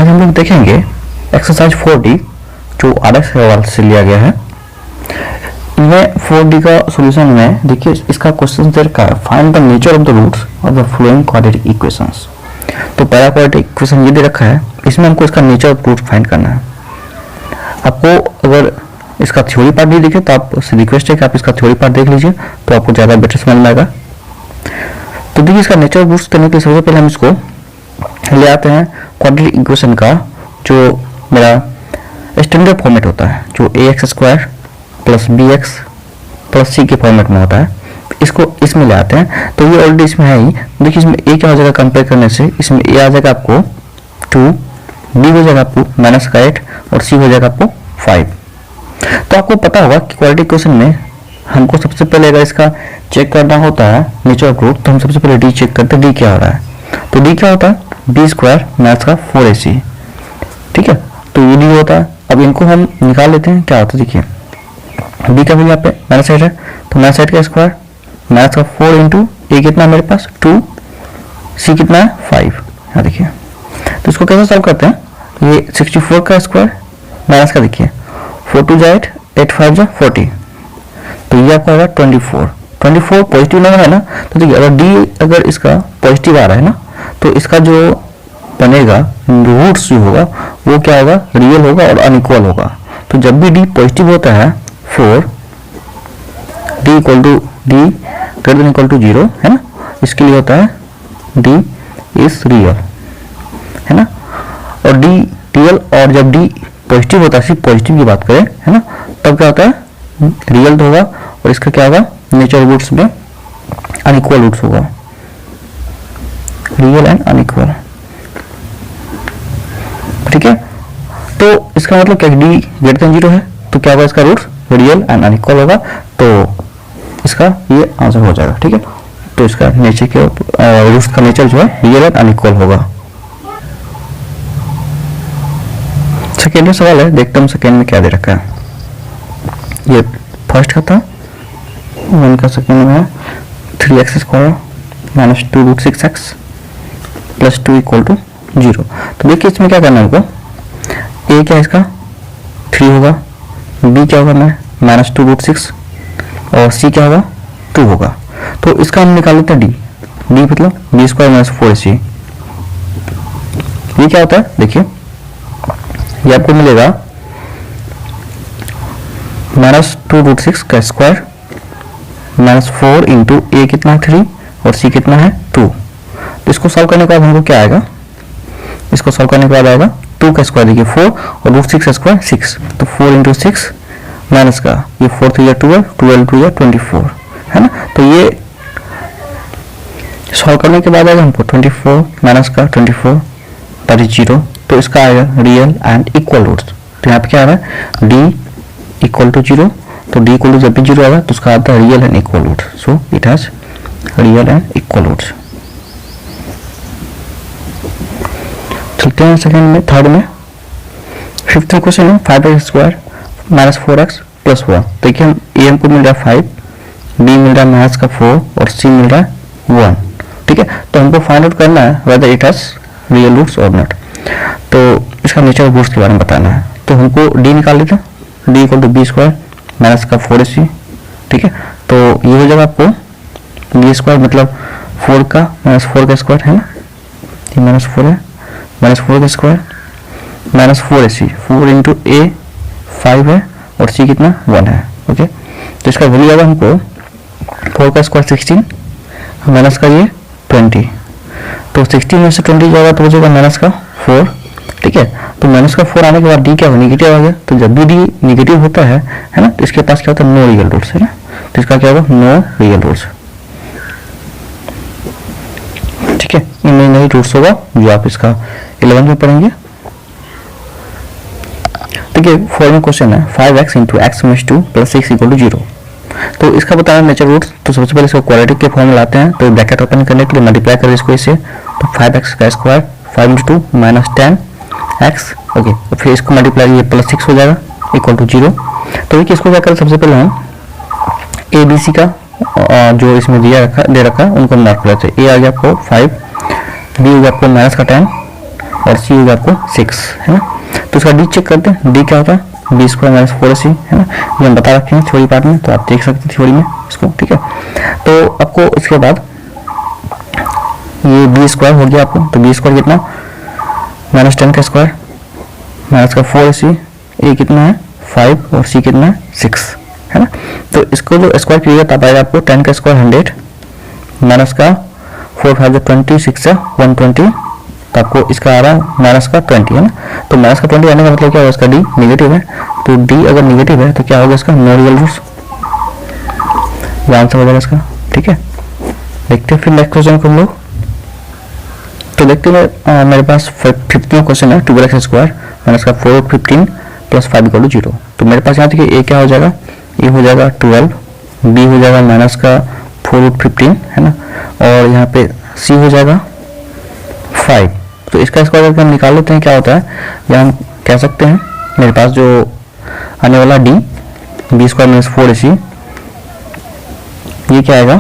आज हम लोग देखेंगे एक्सरसाइज 4D जो RS अग्रवाल से लिया गया है। इनमें 4D का सॉल्यूशन में देखिए इसका क्वेश्चन दे रखा है, find the nature of the roots of the following quadratic equations. तो पहला क्वाड्रेटिक इक्वेशन ये दे रखा है, इसमें हमको इसका नेचर ऑफ रूट फाइंड करना है। आपको अगर इसका थ्योरी पार्ट नहीं दिखे तो आपसे रिक्वेस्ट है कि आप इसका थ्योरी पार्ट देख लीजिए, तो आपको ज़्यादा बेटर समझ में आएगा। तो देखिए इसका नेचर ऑफ रूट्स करने के लिए सबसे पहले हम इसको ले आते हैं क्वाड्रेटिक इक्वेशन का जो मेरा स्टैंडर्ड फॉर्मेट होता है, जो ax² plus bx plus c के फॉर्मेट में होता है, इसको इसमें ले आते हैं। तो ये ऑलरेडी इसमें है ही। देखिए इसमें a क्या हो जाएगा, कंपेयर करने से इसमें a आ जाएगा आपको 2, b हो जाएगा आपको -8 और c हो जाएगा आपको 5। तो आपको पता होगा कि क्वाड्रेटिक इक्वेशन में हमको सबसे पहले अगर इसका चेक करना होता है नेचर ऑफ रूट, तो हम सबसे पहले d चेक करते हैं, d क्या हो रहा है। तो d क्या होता है, b² -4ac, ठीक है। तो ये d होता है। अब इनको हम निकाल लेते हैं, क्या होता है देखिए b का वैल्यू यहाँ पे -8 है, तो -8 का स्क्वायर -4 इंटू a कितना है मेरे पास 2, c कितना है 5। यहाँ देखिए तो इसको कैसे सॉल्व करते हैं, ये 64 का स्क्वायर माइनस का देखिए 4 2 जा 8, 8 5 जा 40, तो ये आपका होगा 24 पॉजिटिव नंबर है ना। तो देखिए अगर d अगर इसका पॉजिटिव आ रहा है ना, तो इसका जो बनेगा रूट्स जो होगा वो क्या होगा, रियल होगा और अनइक्वल होगा। तो जब भी d पॉजिटिव होता है 4 d greater than equal to 0 है ना, इसके लिए होता है d इज रियल है ना। और d रियल, और जब d पॉजिटिव होता है, सिर्फ पॉजिटिव की बात करें है ना, तब क्या होता है रियल होगा और इसका क्या होगा नेचर रूट्स में अनइक्वल रूट्स होगा, रियल एंड अनइक्वल, ठीक है। तो इसका मतलब क्या, d ग्रेटर देन 0 है तो क्या होगा इसका रूट्स रियल एंड अनइक्वल होगा, तो इसका ये आंसर हो जाएगा, ठीक है। तो इसका नेचर के रूट्स का नेचर जो है रियल एंड अनइक्वल होगा। सेकेंड सवाल है, देखते हैं सेकेंड में क्या दे रखा है। ये फर्स्ट का था, 1 का सेकेंड में है 3x² -2 √6x प्लस 2 = 0। तो देखिए इसमें क्या करना है हमको, a क्या है इसका 3 होगा, b क्या होगा -2 √6 और c क्या होगा 2 होगा। तो इसका हम निकाल लेते हैं d मतलब b² -4ac। ये क्या होता है देखिए, ये आपको मिलेगा -2 √6 का स्क्वायर -4 इंटू a कितना है 3 और c कितना है 2। तो इसको सॉल्व करने के बाद हमको क्या आएगा, इसको सॉल्व करने के बाद आएगा 2 का स्क्वायर देखिए 4 और √6 का स्क्वायर 6, तो 4 इंटू 6 माइनस का ये 4 3 12, 12 2 24 है ना। तो ये सॉल्व करने के बाद आएगा हमको 24 माइनस का 24 दैट इज 0। तो इसका आएगा रियल एंड इक्वल रूट्स। तो यहाँ पे क्या आ रहा है d = 0, तो d = जब भी 0 आएगा तो उसका आता है real and equal roots, so it has real and equal roots. चलते हैं सेकंड में, थर्ड में फिफ्थ क्वेश्चन है 5x² -4x + 1। देखिए हम a हमको मिल रहा है 5, b मिल रहा है -4 और c मिल रहा है 1, ठीक है। तो हमको फाइंड आउट करना है whether it has real roots और नॉट। तो इसका नेचर ऑफ रूट्स के बारे में बताना है, तो हमको d निकाल लेते हैं, d = b² -4ac, ठीक है। तो ये हो जाएगा आपको b² मतलब 4 का -4 का स्क्वायर है ना, ये -4 है, -4 का स्क्वायर -4ac, 4 इंटू a 5 है और c कितना 1 है, ओके। तो इसका वैल्यू आएगा हमको 4 का स्क्वायर 16 माइनस का ये 20, तो 16 में से 20 जाएगा तो हो जाएगा -4, ठीक है। तो -4 आने के बाद d क्या हो, निगेटिव आ गया। तो जब भी d निगेटिव होता है ना, तो इसके पास क्या होता है नो रियल रूट्स है ना, तो इसका क्या होगा नो रियल रूट्स, ठीक है। इनमें नहीं रूट्स होगा जो आप इसका 11 में पढ़ेंगे। देखिए फॉलोइंग क्वेश्चन है 5x × x - 2 + 6 = 0। तो इसका बताना नेचर रूट्स। तो सबसे पहले इसको क्वाड्रेटिक के फॉर्म में लाते हैं, तो ब्रैकेट ओपन करने के लिए मल्टीप्लाई करें इसको इससे, तो 5x का स्क्वायर 5 × 2 -10x, ओके। तो फिर इसको मल्टीप्लाई ये +6 हो जाएगा = 0। तो देखिए इसको क्या करें, सबसे पहले हम a b c का जो इसमें दे रखा है उनको मार्क करते हैं। a आ गया आपको 5, b हो गया आपको -10 और सी हो गया आपको 6, है ना। तो इसका डी चेक करते हैं, डी क्या होता है, बी स्क्वायर माइनस 4ac, है ना। ये हम बता रखे हैं थ्योरी पार्ट में, तो आप देख सकते हैं थ्योरी में इसको, ठीक है। तो आपको इसके बाद ये बी स्क्वायर हो गया आपको, तो बी स्क्वायर कितना, -10 का स्क्वायर माइनस का 4ac, ए कितना है 5 और सी कितना है 6, है ना। तो इसको जो स्क्वायर कीजिएगा तब आएगा आपको 10 का स्क्वायर 100 माइनस का 4 5 20, 6 से 120, तो आपको इसका आ रहा है माइनस का 20, है ना। तो माइनस का 20 आने का मतलब क्या होगा, इसका डी नेगेटिव है, तो डी अगर नेगेटिव है तो क्या होगा इसका, नो रियल रूट्स, ये आंसर हो जाएगा इसका, ठीक है। देखते हैं फिर नेक्स्ट क्वेश्चन को हम लोग। तो देखते हैं मेरे पास 15वां क्वेश्चन है, 2x स्क्वायर माइनस का 4 15 प्लस 5 = 0। तो मेरे पास यहाँ देखिए ए क्या हो जाएगा, ए हो जाएगा 12, बी हो जाएगा माइनस का 4 15, है ना, और यहाँ पे सी हो जाएगा 5। तो इसका स्क्वायर करके हम निकाल लेते हैं क्या होता है, या हम कह सकते हैं मेरे पास जो आने वाला D B square minus 4ac, ये क्या आएगा,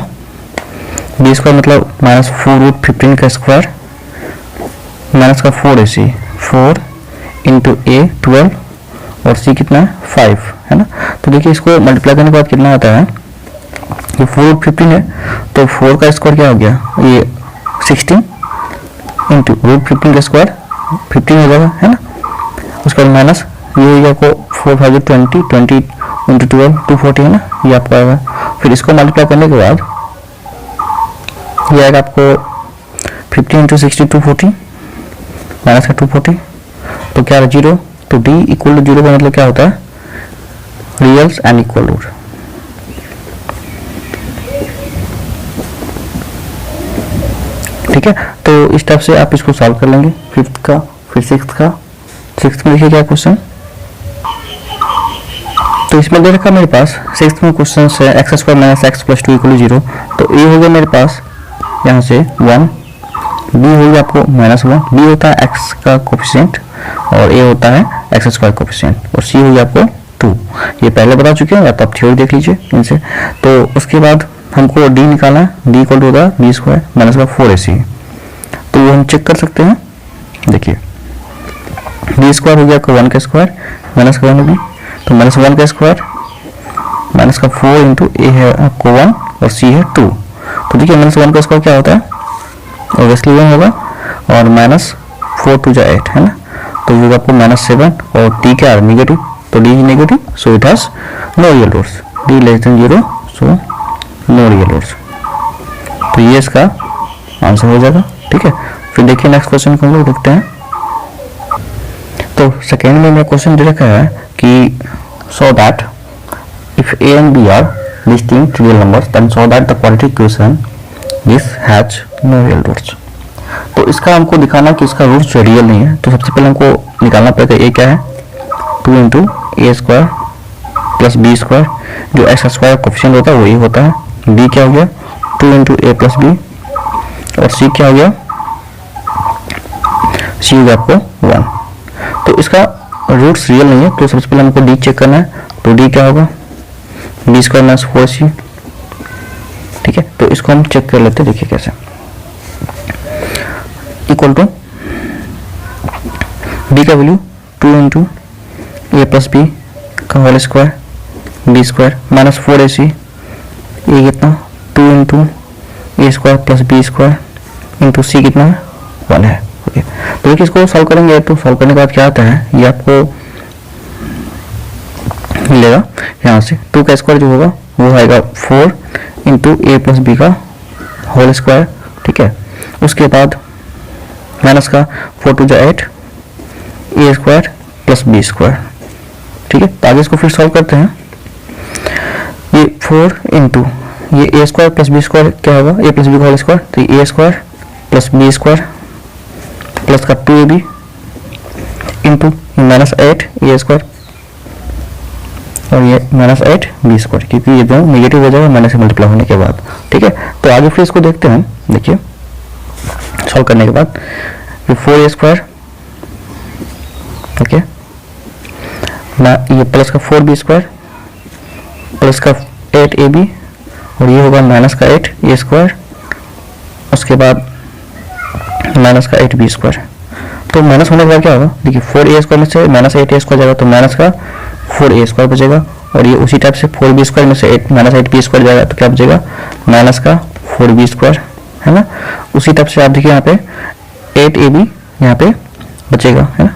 बी स्क्वायर मतलब माइनस 4√15 का स्क्वायर माइनस का 4ac, 4 इंटू ए 12 और सी कितना है 5, है ना। तो देखिए इसको मल्टीप्लाई करने के बाद कितना आता है, ये 4√15 है, तो 4 का स्क्वायर क्या हो गया, ये 16 इंटू √15 का स्क्वायर 15 हो जाएगा, है ना। उसके बाद माइनस ये हो गया आपको 4 5 20 20 इंटू 12 240, है ना, ये आपको आएगा। फिर इसको मल्टीप्लाई करने के बाद ये आएगा आपको 50 इंटू 60 240 माइनस का 240, तो क्या है 0। तो डी इक्वल टू 0 का मतलब क्या होता है, रियल्स एंड इक्वल रूट। ठीक है, तो इस टाइप से आप इसको सॉल्व कर लेंगे, 5th का फिर 6th का। 6th में देखिए क्या क्वेश्चन, तो इसमें दे रखा मेरे पास 6th में क्वेश्चन है x² माइनस x + 2 = 0। तो ए हो गया मेरे पास यहाँ से 1, बी हो गया आपको -1, बी होता है x का कोफिशिएंट और ए होता है x² कोफिशिएंट, और सी हो गया आपको 2। ये पहले बता चुके हैं, या तो आप थ्योरी देख लीजिए इनसे। तो उसके बाद हमको डी निकालना है, डी इक्वल टू होता है बी स्क्वायर माइनस का 4ac। तो वो हम चेक कर सकते हैं, देखिए बी स्क्वायर हो गया आपका 1 का स्क्वायर माइनस का 1b, तो -1 का स्क्वायर माइनस का 4 इंटू ए है आपको 1 और सी है 2। तो देखिए -1 का स्क्वायर क्या होता है, ऑब्वियसली 1 होगा, और -4 2 8, है ना। तो ये आपको -7 और डी क्या है नेगेटिव, तो d negative, so it has no real roots, d less than 0, so no real roots. तो ये इसका आंसर हो जाएगा, ठीक है। फिर देखिए नेक्स्ट क्वेश्चन को हम लोग देखते हैं। तो सेकेंड में मेरा क्वेश्चन दे रखा है कि so that if a and b are distinct real numbers then show that the quadratic equation this has no real roots। तो इसका हमको दिखाना कि इसका रूट्स जो रियल नहीं है, तो सबसे पहले हमको निकालना पड़ेगा ए क्या है, 2 इंटू ए स्क्वायर प्लस बी स्क्वायर, जो एक्स स्क्वायर कोफिशिएंट होता है वही होता है, बी क्या हो गया 2 इंटू ए प्लस बी, और सी क्या हो गया, सी हो गया आपको 1। तो इसका रूट्स रियल नहीं है, तो सबसे पहले हमको डी चेक करना है। तो डी क्या होगा, बी स्क्वायर माइनस 4ac, ठीक है। तो इसको हम चेक कर लेते हैं, देखिए कैसे, इक्वल टू डी का value 2 into A plus B का whole square B square minus 4ac, ये कितना 2 इंटू ए square plus B square into C कितना है 1 है, ओके। तो देखिए इसको सॉल्व करेंगे, तो सॉल्व करने के बाद क्या आता है, ये आपको मिलेगा यहाँ से 2 का स्क्वायर जो होगा वो आएगा 4 इंटू ए प्लस बी का होल स्क्वायर, ठीक है। उसके बाद माइनस का 4 2 8 ए स्क्वायर प्लस बी स्क्वायर, ठीक है। तो आगे इसको फिर सॉल्व करते हैं। ये 4 इंटू ये A square plus B square क्या होगा, ए प्लस बी का होल स्क्वायर, तो A square plus B square plus का 2ab इंटू -8 ए स्क्वायर और ये -8 बी स्क्वायर, क्योंकि ये दोनों नेगेटिव हो जाएगा माइनस से मल्टीप्लाई होने के बाद, ठीक है। तो आगे फिर इसको देखते हैं, देखिए सॉल्व करने के बाद ये 4a स्क्वायर, ओके ना, ये प्लस का 4b स्क्वायर प्लस का 8ab, और ये होगा माइनस का 8a स्क्वायर, उसके बाद माइनस का 8b स्क्वायर। तो माइनस होने के बाद क्या होगा, देखिए 4a² में से -8a² जाएगा तो माइनस का 4a² बचेगा, और ये उसी टाइप से 4b² में से -8b² जाएगा तो क्या बचेगा, माइनस का 4b², है ना। उसी टाइप से आप देखिए यहाँ पे 8ab यहाँ पे बचेगा, है ना,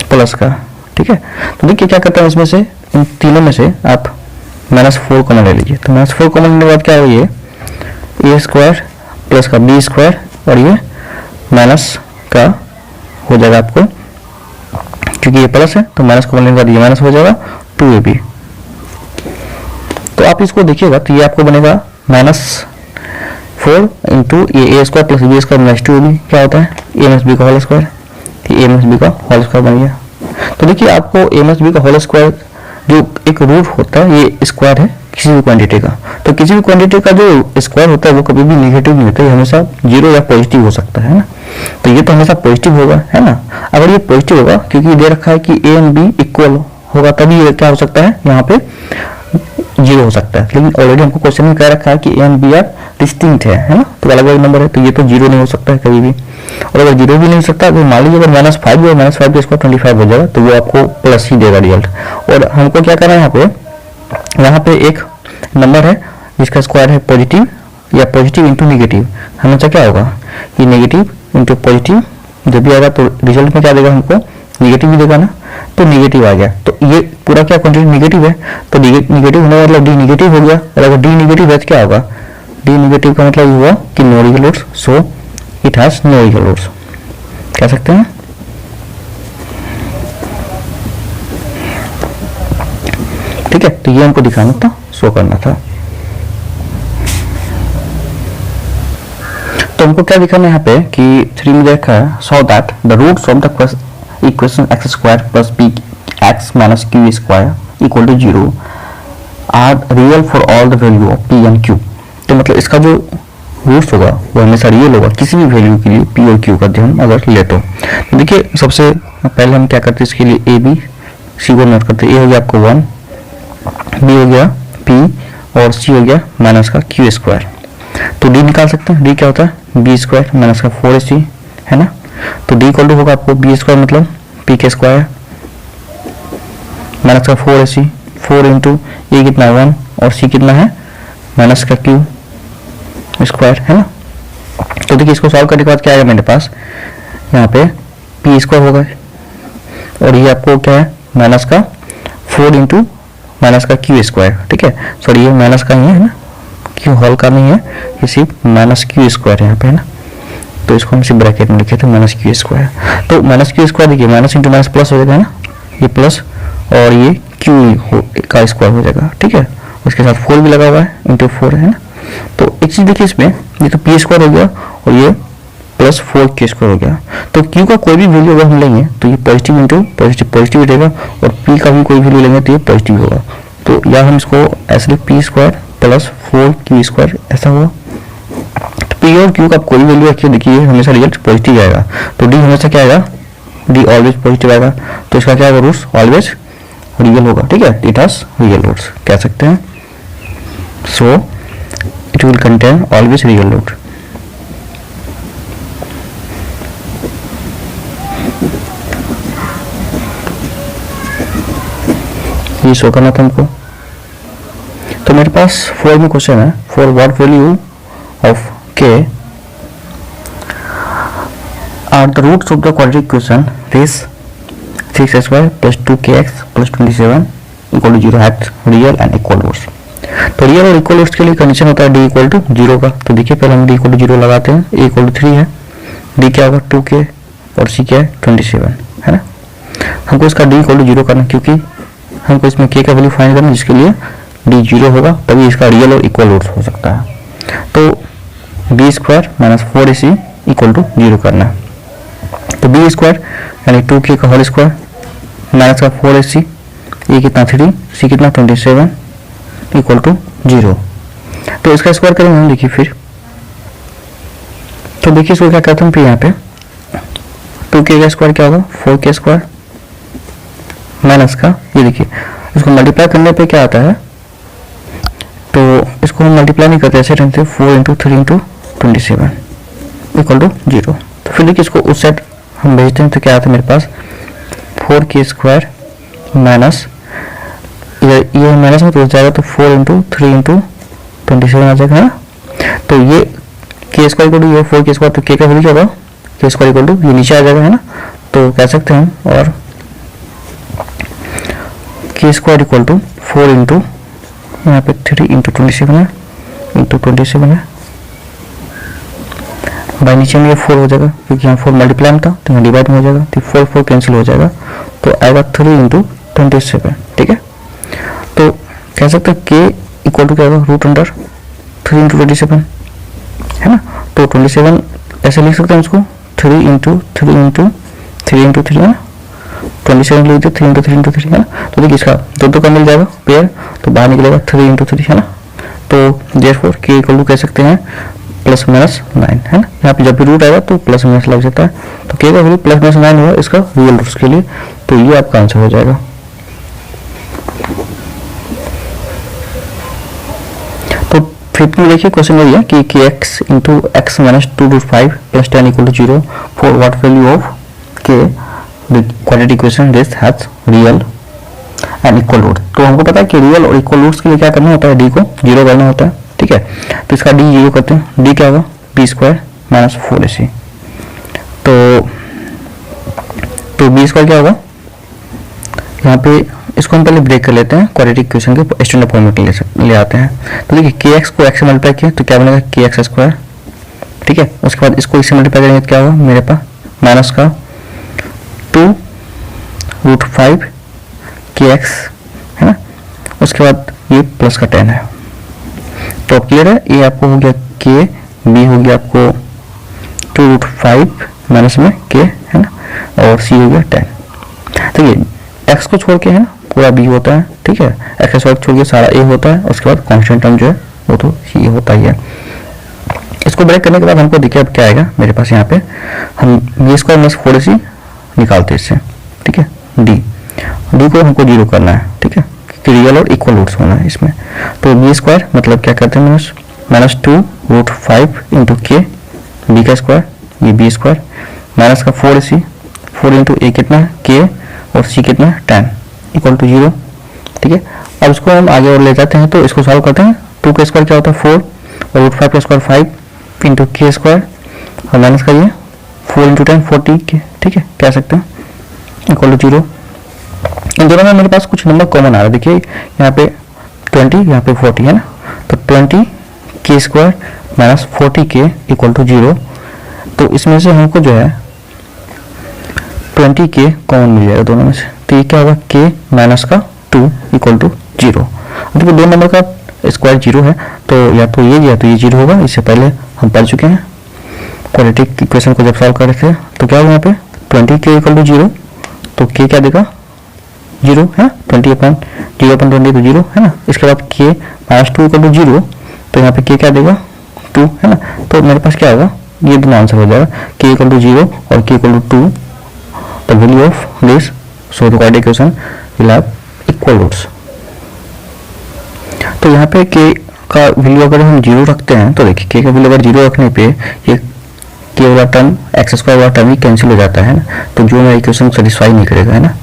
प्लस का, ठीक है। तो देखिए क्या करता है, इसमें से इन तीनों में से आप -4 कॉमन ले लीजिए, तो -4 कॉमन लेने के बाद क्या होगा, ये a² प्लस का b² और ये माइनस का हो जाएगा आपको, क्योंकि ये प्लस है तो माइनस कॉमन लेने के बाद ये माइनस हो जाएगा 2ab। तो आप इसको देखिएगा तो ये आपको बनेगा -4 इंटू ये a² plus b² minus 2ab, क्या होता है a - b का होल स्क्वायर, a - b का होल स्क्वायर बन गया। तो देखिए आपको a - b का होल स्क्वायर जो एक रूट होता है, ये स्क्वायर है किसी भी क्वांटिटी का, तो किसी भी क्वांटिटी का जो स्क्वायर होता है वो कभी भी नेगेटिव नहीं होता, ये हमेशा 0 या पॉजिटिव हो सकता है ना। तो ये तो हमेशा पॉजिटिव होगा, है ना। अगर ये पॉजिटिव होगा, क्योंकि दे रखा है कि a एंड b इक्वल होगा, तभी ये क्या हो सकता है, यहाँ पे 0 हो सकता है। लेकिन ऑलरेडी हमको क्वेश्चन में कह रखा है कि a and b are distinct है ना, तो अलग अलग नंबर है, तो ये तो 0 नहीं हो सकता है कभी भी। और अगर 0 भी नहीं हो सकता तो मान लीजिए अगर -5 और -5 का स्क्वायर 25 हो जाएगा तो वो आपको प्लस ही देगा रिजल्ट। और हमको क्या करना है, यहाँ पे एक नंबर है जिसका स्क्वायर है पॉजिटिव या पॉजिटिव इंटू नेगेटिव, हमेशा क्या होगा, ये नेगेटिव इंटू पॉजिटिव जब भी आएगा तो रिजल्ट में क्या देगा, हमको नेगेटिव ही देगा ना, तो नेगेटिव आ गया। तो ये पूरा क्या क्वांटिटी नेगेटिव है, तो नेगेटिव होने का मतलब डी नेगेटिव हो गया, और अगर डी नेगेटिव है तो क्या होगा, डी नेगेटिव का मतलब ये हुआ कि no real roots, so it has no real roots, कह सकते हैं। ठीक है, तो ये हमको दिखाना था, शो करना था। तो हमको क्या दिखाना है यहाँ पे कि 3 में देखा है, so that the roots of the equation x² plus bx minus q² equal to 0 are real for all the value of p and q। तो मतलब इसका जो रूट्स होगा वो हमेशा रियल होगा किसी भी वैल्यू के लिए p और q का ध्यान अगर ले तो देखिए सबसे पहले हम क्या करते हैं, इसके लिए a b c को नोट करते हैं। a हो गया आपको 1, b हो गया p और c हो गया माइनस का q²। तो d निकाल सकते हैं, d क्या होता है b² माइनस का 4ac, है ना। तो d इक्वल टू होगा आपको b² मतलब p के स्क्वायर माइनस का 4ac, 4 इंटू ए कितना 1 और c कितना है माइनस का q², है ना। तो देखिए इसको सॉल्व करने के बाद क्या आएगा मेरे पास, यहाँ पे p² होगा और ये आपको क्या है माइनस का 4 इंटू माइनस का q², ठीक है। सॉरी ये माइनस का ही है ना, q होल का नहीं है, ये सिर्फ माइनस q² है यहाँ पे, है ना। तो इसको हम सिर्फ ब्रैकेट में लिखे थे माइनस q²। तो माइनस q² देखिए माइनस इंटू माइनस प्लस हो जाएगा, है ना, ये प्लस और ये q का स्क्वायर हो जाएगा, ठीक है। उसके साथ 4 भी लगा हुआ है इंटू 4, है ना। तो एक चीज देखिए इसमें, ये तो p² हो गया और ये प्लस 4k² हो गया। तो q का कोई भी वैल्यू अगर हम लेंगे तो ये पॉजिटिव इंटू पॉजिटिव रहेगा, और p का भी कोई वैल्यू लेंगे तो ये पॉजिटिव होगा। तो या हम इसको ऐसे p² प्लस 4q² ऐसा हुआ। तो p और q का कोई वैल्यू रखिए, देखिए हमेशा रिजल्ट पॉजिटिव आएगा। तो d हमेशा क्या आएगा, d ऑलवेज पॉजिटिव आएगा, तो इसका क्या आएगा रूट्स ऑलवेज रियल होगा, ठीक है। इट हैज रियल रूट्स कह सकते हैं, so it will contain always real root. ये शो करना था हमको। तो मेरे पास 4 में क्वेश्चन है, for what value of k are the roots of the quadratic equation this 6xy plus 2kx plus 27 equal to 0 has real and equal roots. तो real और इक्वल रूट्स के लिए कंडीशन होता है d इक्वल टू 0 का। तो देखिए पहले हम d इक्वल टू 0 लगाते हैं, a इक्वल टू 3 है, d क्या होगा 2k और c क्या है 27, है ना। हमको इसका d इक्वल टू 0 करना, क्योंकि हमको इसमें k का वैल्यू फाइंड करना, जिसके लिए d 0 होगा, तभी इसका रियल और इक्वल रूट्स हो सकता है। तो b² minus 4ac equal to 0 करना है। तो b² यानी 2k का होल स्क्वायर माइनस का 4ac, a कितना 3, c कितना 27 इक्वल टू 0। तो इसका स्क्वायर करेंगे हम, देखिए फिर। तो देखिए इसको क्या करते हैं, फिर यहाँ पे 2k का स्क्वायर क्या होगा 4k² माइनस का, ये देखिए इसको मल्टीप्लाई करने पे क्या आता है, तो इसको हम मल्टीप्लाई नहीं करते ऐसे रहते 4 इंटू 3 इंटू 27 इक्वल टू 0। तो फिर देखिए इसको उस साइड हम भेजते हैं तो क्या आता है मेरे पास 4k² माइनस ये माइनस में तो जाएगा तो 4 इंटू 3 इंटू 27 आ जाएगा, है ना। तो ये k² इक्वल टू ये 4k², तो k का वैल्यू क्या होगा, k² इक्वल टू ये नीचे आ जाएगा, है ना। तो कह सकते हैं हम, और k² इक्वल टू 4 इंटू यहाँ पे 3 इंटू 27 है, इंटू 27 है, बाई नीचे में ये 4 हो जाएगा क्योंकि यहाँ 4 मल्टीप्लाई में था तो यहाँ डिवाइड में हो जाएगा, तो 4 4 कैंसिल हो जाएगा, तो आएगा 3 इंटू 27, ठीक है। तो कह सकते हैं k इक्वल टू क्या होगा, रूट अंडर 3 इंटू 27, है ना। तो 27 ऐसे लिख सकते हैं इसको 3 इंटू 3 इंटू 3 इंटू 3, है ना। 27 लिख दिया 3 इंटू 3 इंटू 3, है ना। तो देखिए इसका दो का मिल जाएगा पेयर, तो बाहर निकलेगा 3 इंटू 3, है ना। तो देयरफॉर k इक्वल टू कह सकते हैं प्लस माइनस 9, है ना। यहाँ पे जब भी रूट आएगा तो प्लस माइनस लग जाता है, तो k का वैल्यू प्लस माइनस 9 हुआ इसका रियल रूट्स के लिए, तो ये आपका आंसर हो जाएगा। तो फिफ्थ में देखिए क्वेश्चन में दिया कि kx into x minus 2√5 plus 10 equal to 0 for what value of k the quadratic equation this has real and equal root. तो हमको पता है कि रियल और इक्वल रूट्स के लिए क्या करना होता है, d को 0 करना होता है, ठीक है। तो इसका d 0 करते हैं, d क्या होगा b² माइनस 4ac। तो b² क्या होगा, यहाँ पे इसको हम पहले ब्रेक कर लेते हैं, क्वाड्रेटिक इक्वेशन के स्टैंडर्ड फॉर्म में ले आते हैं। तो देखिए kx को x से मल्टीप्लाई किया तो क्या बनेगा kx², ठीक है। उसके बाद इसको इससे मल्टीप्लाई करेंगे तो क्या होगा मेरे पास माइनस का 2√5 kx, है ना। उसके बाद ये प्लस का 10 है, तो क्लियर है। ये आपको हो गया k, b हो गया आपको 2√5 माइनस में k, है ना, और c हो गया 10। तो ये x को छोड़ के है ना पूरा b होता है, ठीक है। x छोड़ के सारा a होता है, उसके बाद कांस्टेंट टर्म जो है वो तो c होता ही है। इसको ब्रेक करने के बाद हमको देखिए अब क्या आएगा मेरे पास, यहाँ पे हम b² माइनस 4ac निकालते हैं इससे, ठीक है। d को हमको 0 करना है, ठीक है, क्योंकि रियल और इक्वल रूट्स होना है इसमें। तो b² मतलब क्या करते हैं माइनस 2√5 इंटू k, b का स्क्वायर ये b² माइनस का 4ac, 4 इंटू a कितना है k और c कितना है 10 इक्वल टू 0, ठीक है। अब इसको हम आगे और ले जाते हैं, तो इसको सॉल्व करते हैं। 2 का स्क्वायर क्या होता है 4 और √5 का स्क्वायर 5 इंटू k² और माइनस का ये 4 इंटू 10 40, ठीक है, कह सकते हैं इक्वल टू 0। इन दोनों में मेरे पास कुछ नंबर कॉमन आ रहा है, देखिए यहाँ पे 20 यहाँ पे 40, है ना। तो 20k² minus 40k equal to 0। तो इसमें से हमको जो है 20k कॉमन मिल जाएगा दोनों में से, तो ये क्या होगा k माइनस का 2 इक्वल टू 0। देखो दो नंबर का स्क्वायर 0 है, तो या तो ये 0 होगा, इससे पहले हम पढ़ चुके हैं क्वाड्रेटिक इक्वेशन को जब सॉल्व कर रहे थे। तो क्या होगा यहाँ पे 20k इक्वल टू 0, तो k क्या देगा 0 है, 20/0/20 तो 0 है ना। इसके बाद k माइनस 2 इक्वल टू 0, तो यहाँ पे k क्या देगा 2, है ना। तो मेरे पास क्या होगा ये दोनों आंसर हो जाएगा, k इक्वल टू 0 और k equal to 2 the value of this, so the quadratic equation will have equal roots। तो यहाँ पे k का वैल्यू अगर हम 0 रखते हैं तो देखिए k का वैल्यू अगर 0 रखने पे ये k वाला टर्म x² वाला टर्म ही कैंसिल हो जाता है ना, तो जो मेरा इक्वेशन सेटिस्फाई नहीं करेगा, है ना।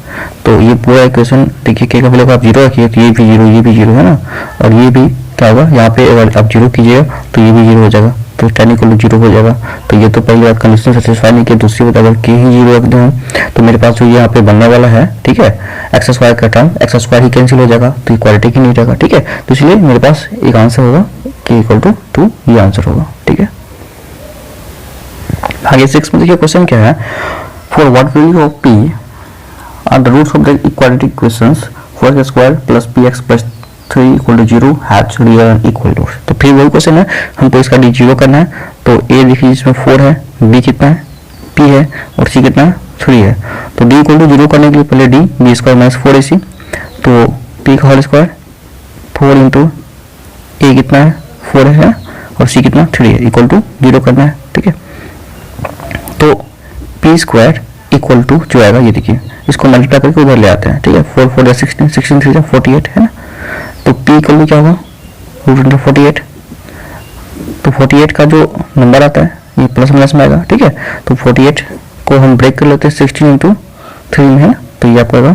तो ये पूरा इक्वेशन देखिए k का वैल्यू आप 0 रखिए तो ये भी 0 ये भी 0, है ना, और ये भी क्या होगा यहाँ पे अगर आप 0 कीजिएगा तो ये भी 0 हो जाएगा, तो 10 इक्वल टू 0 हो जाएगा। तो ये तो पहली बात कंडीशन सेटिस्फाई नहीं की, दूसरी बात अगर k ही 0 रख दें तो मेरे पास जो यहाँ पे बनने वाला है, ठीक है, x² का टर्म x² ही कैंसिल हो जाएगा, तो ये क्वाड्रेटिक ही नहीं रहेगा, ठीक है। तो इसलिए मेरे पास एक आंसर होगा k इक्वल टू 2, ये आंसर होगा, ठीक है। आगे 6 में देखिए क्वेश्चन क्या है, for what value of p are the roots of the quadratic equations 4x² plus px plus 3 equal to 0 has real and equal roots. तो फिर वही क्वेश्चन है, हमको इसका d 0 करना है। तो a देखिए इसमें 4 है, b कितना है p है और c कितना है 3 है। तो d इक्वल टू 0 करने के लिए पहले d b² माइनस 4ac, तो p का होल स्क्वायर 4 इंटू a कितना है 4 है और c कितना 3 है इक्वल टू 0 करना है, ठीक है। तो p² इक्वल टू जो आएगा ये देखिए, इसको मल्टीप्लाई करके उधर ले आते हैं, ठीक है। 4 4 16 16 3 48, है ना। तो p इक्वल टू क्या होगा √48, तो 48 का जो नंबर आता है ये प्लस माइनस में आएगा, ठीक है। तो 48 को हम ब्रेक कर लेते हैं 16 इंटू 3 में, है ना, तो ये आपका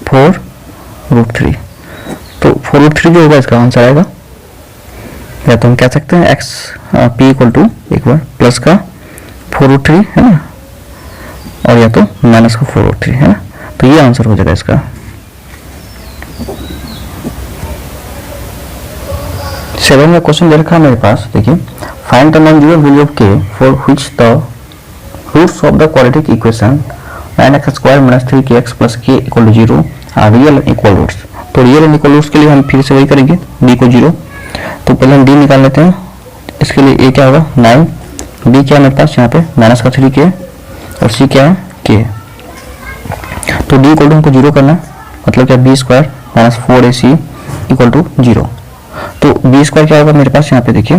4√3। तो 4√3 जो होगा इसका आंसर आएगा, या तो हम कह सकते हैं एक्स पी इक्वल टू एक बार प्लस का 4√3, है ना, और या तो माइनस का 4√3, है ना, तो ये आंसर हो जाएगा इसका। 7 में क्वेश्चन दे रखा है मेरे पास, देखिए, find the non zero value of के for which the roots of the quadratic equation 9x² - 3kx + k = 0 are real and equal roots. तो रियल एंड इक्वल रूट्स के लिए हम फिर से वही करेंगे, d को 0, तो पहले हम d निकाल लेते हैं। इसके लिए a क्या होगा 9, b क्या है मेरे पास यहाँ पे माइनस का 3k, और c क्या है k। तो d इक्वल टू हमको 0 करना है, मतलब क्या b² - 4ac = 0। तो b² क्या होगा मेरे पास यहाँ पे देखिए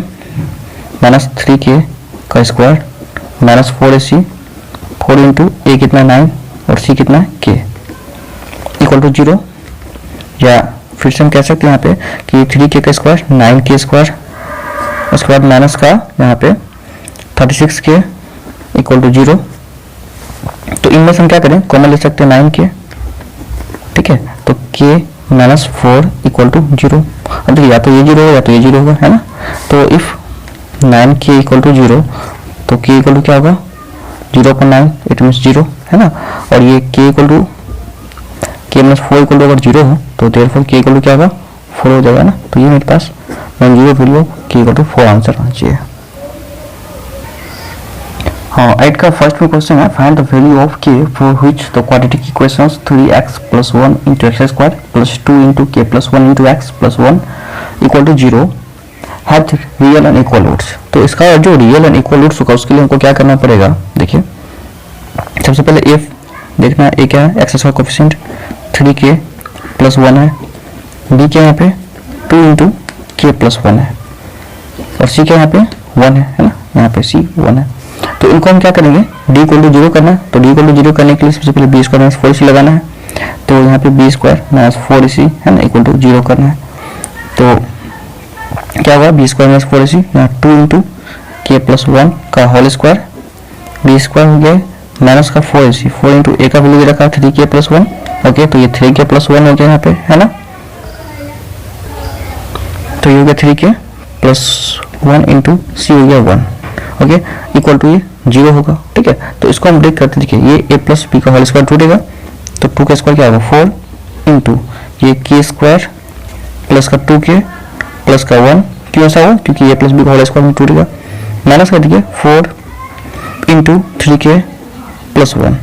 -3k का square minus 4ac, 4 into a कितना 9 और c कितना k = 0। या फिर से हम कह सकते हैं यहाँ पे कि 3k का स्क्वायर 9k², उसके बाद माइनस का यहाँ पे 36k = 0। तो इनमें से हम क्या करें, कॉमन ले सकते हैं 9k, ठीक है, तो k - 4 = 0। अब देखिए या तो ये 0 होगा या तो ये 0 होगा, है ना। तो इफ 9k = 0, तो k = क्या होगा 0.9, इट मीन्स 0, है ना। और ये k - 4 = अगर 0 हो तो देयरफॉर k = क्या होगा 4 हो जाएगा ना। तो ये मेरे पास non zero value k = 4 answer आना चाहिए। हाँ, 8 का फर्स्ट में क्वेश्चन है, find the value of k for which the quadratic equations 3x + 1 × x² + 2 × k + 1 × x + 1 = 0 have real and equal roots. तो इसका जो रियल एंड इक्वल रूट्स होगा उसके लिए हमको क्या करना पड़ेगा, देखिए सबसे पहले f देखना है, a क्या है x का कोएफिशिएंट 3k + 1 है, b क्या यहाँ पे 2 × k + 1 है, और c क्या यहाँ पे 1 है ना, यहाँ पे c 1 है। तो इनको हम क्या करेंगे, d = 0 करना है। तो d = 0 करने के लिए सबसे पहले b² - 4ac लगाना है। तो यहाँ पे b² - 4ac है ना = 0 करना है। तो क्या होगा b² - 4ac, यहाँ 2 × k + 1 का होल स्क्वायर, b² हो गया माइनस का 4ac, 4 × a का वैल्यू दे रखा 3k + 1, ओके, तो ये 3k + 1 हो गया यहाँ पे, है ना। तो ये हो गया 3k + 1 × c हो गया 1, ओके, इक्वल टू ये 0 होगा, ठीक है। तो इसको हम ब्रेक करते, देखिए ये a + b का होल स्क्वायर टूटेगा, तो 2 का स्क्वायर क्या होगा 4 × ये k² प्लस का 2k प्लस का 1, क्यों ऐसा हुआ, क्योंकि a + b का होल स्क्वायर में टूटेगा, माइनस कर दीजिए 4 × 3k + 1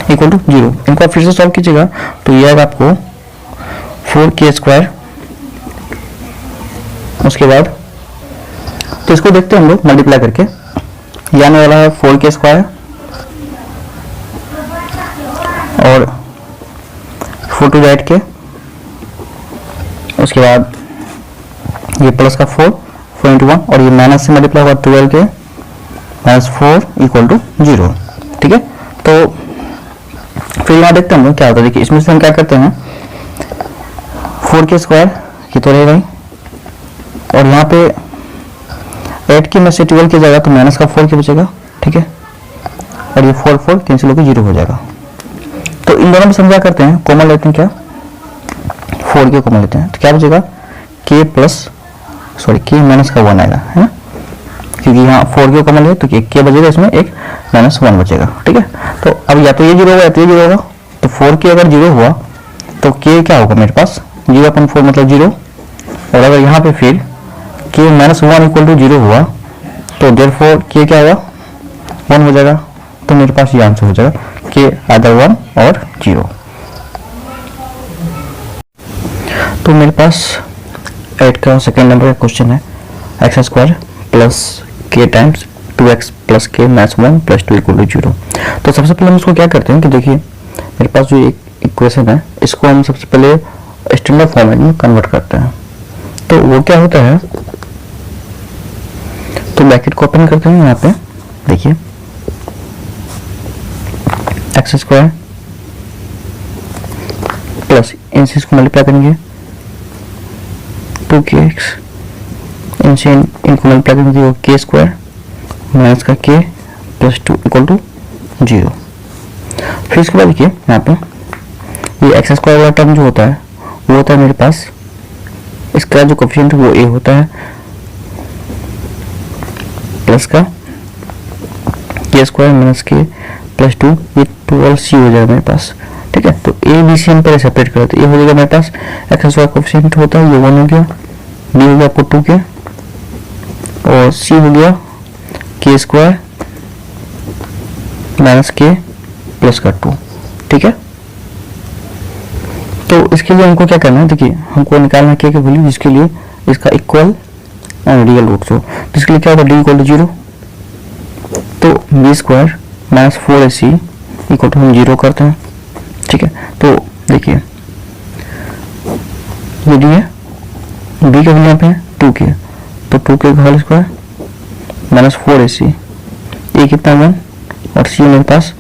= 0। इनको आप फिर से सॉल्व कीजिएगा तो ये आएगा आपको 4k², उसके बाद तो इसको देखते हैं हम लोग मल्टीप्लाई करके, ये आने वाला है 4k² और 4 टू राइट के, उसके बाद ये प्लस का 4 × 1 और ये माइनस से मल्टीप्लाई हुआ 12k - 4 = 0, ठीक है। तो फिर यहाँ देखते हैं हम लोग क्या होता है, देखिए इसमें से हम क्या करते हैं 4k² ये तो रहेगा ही, और यहाँ पे 8k में से 12 की जगह तो माइनस का 4k बचेगा, ठीक है, और ये 4 कैंसिल होकर 0 हो जाएगा। तो इन दोनों में समझा करते हैं, कॉमन लेते हैं, क्या 4k कॉमन लेते हैं, तो क्या बचेगा k माइनस का 1 आएगा, है ना, क्योंकि यहाँ 4k कॉमन है तो k बचेगा, इसमें एक -1 बचेगा, ठीक है। तो अब या तो ये 0 होगा या तो ये 0 होगा, तो 4k अगर 0 हुआ तो k क्या होगा मेरे पास 0/4 मतलब 0, और अगर यहाँ पे फिर k - 1 = 0 हुआ तो देयरफॉर k क्या होगा 1 हो जाएगा। तो मेरे पास ये आंसर हो जाएगा k आइदर 1 और 0। तो मेरे पास 8 का सेकेंड नंबर का क्वेश्चन है, x² + k × 2x + k - 1 + 2 = 0। तो सबसे पहले हम इसको क्या करते हैं कि देखिए मेरे पास जो एक इक्वेशन है इसको हम सबसे पहले स्टैंडर्ड फॉर्मेट में कन्वर्ट करते हैं। तो वो क्या होता है, तो ब्रैकेट को ओपन करते हैं, यहाँ पे देखिए x² प्लस इनसे इसको मल्टीप्लाई करेंगे 2kx, इनसे इनको मल्टीप्लाई करेंगे k² माइनस का के प्लस 2 इक्वल टू 0। फिर इसके बाद देखिए यहाँ पे ये एक्स स्क्वायर वाला टर्म जो होता है वो होता है मेरे पास, इसका जो कोफिशिएंट वो ए होता है प्लस का के स्क्वायर माइनस के प्लस 2, ये 2 और सी हो जाएगा मेरे पास। ठीक है, तो ए बी सी हम पहले सेपरेट कर देते। ए हो जाएगा मेरे पास एक्स स्क्वायर कोफिशिएंट होता है, ये 1 हो गया, बी हो गया आपको 2 के, और सी हो गया के स्क्वायर माइनस के प्लस का 2। ठीक है, तो इसके लिए हमको क्या करना है, देखिए हमको निकालना है के वैल्यू जिसके लिए इसका इक्वल एंड रियल रूट्स हो। तो इसके लिए क्या होगा, डी इक्वल टू 0, तो b square minus 4ac equal to हम 0 करते हैं। ठीक है, तो देखिए ये डी है, बी का वैल्यू यहाँ पे 2 के, तो 2 के होल स्क्वायर माइनस 4ac, ए कितना 1, और सी मेरे पास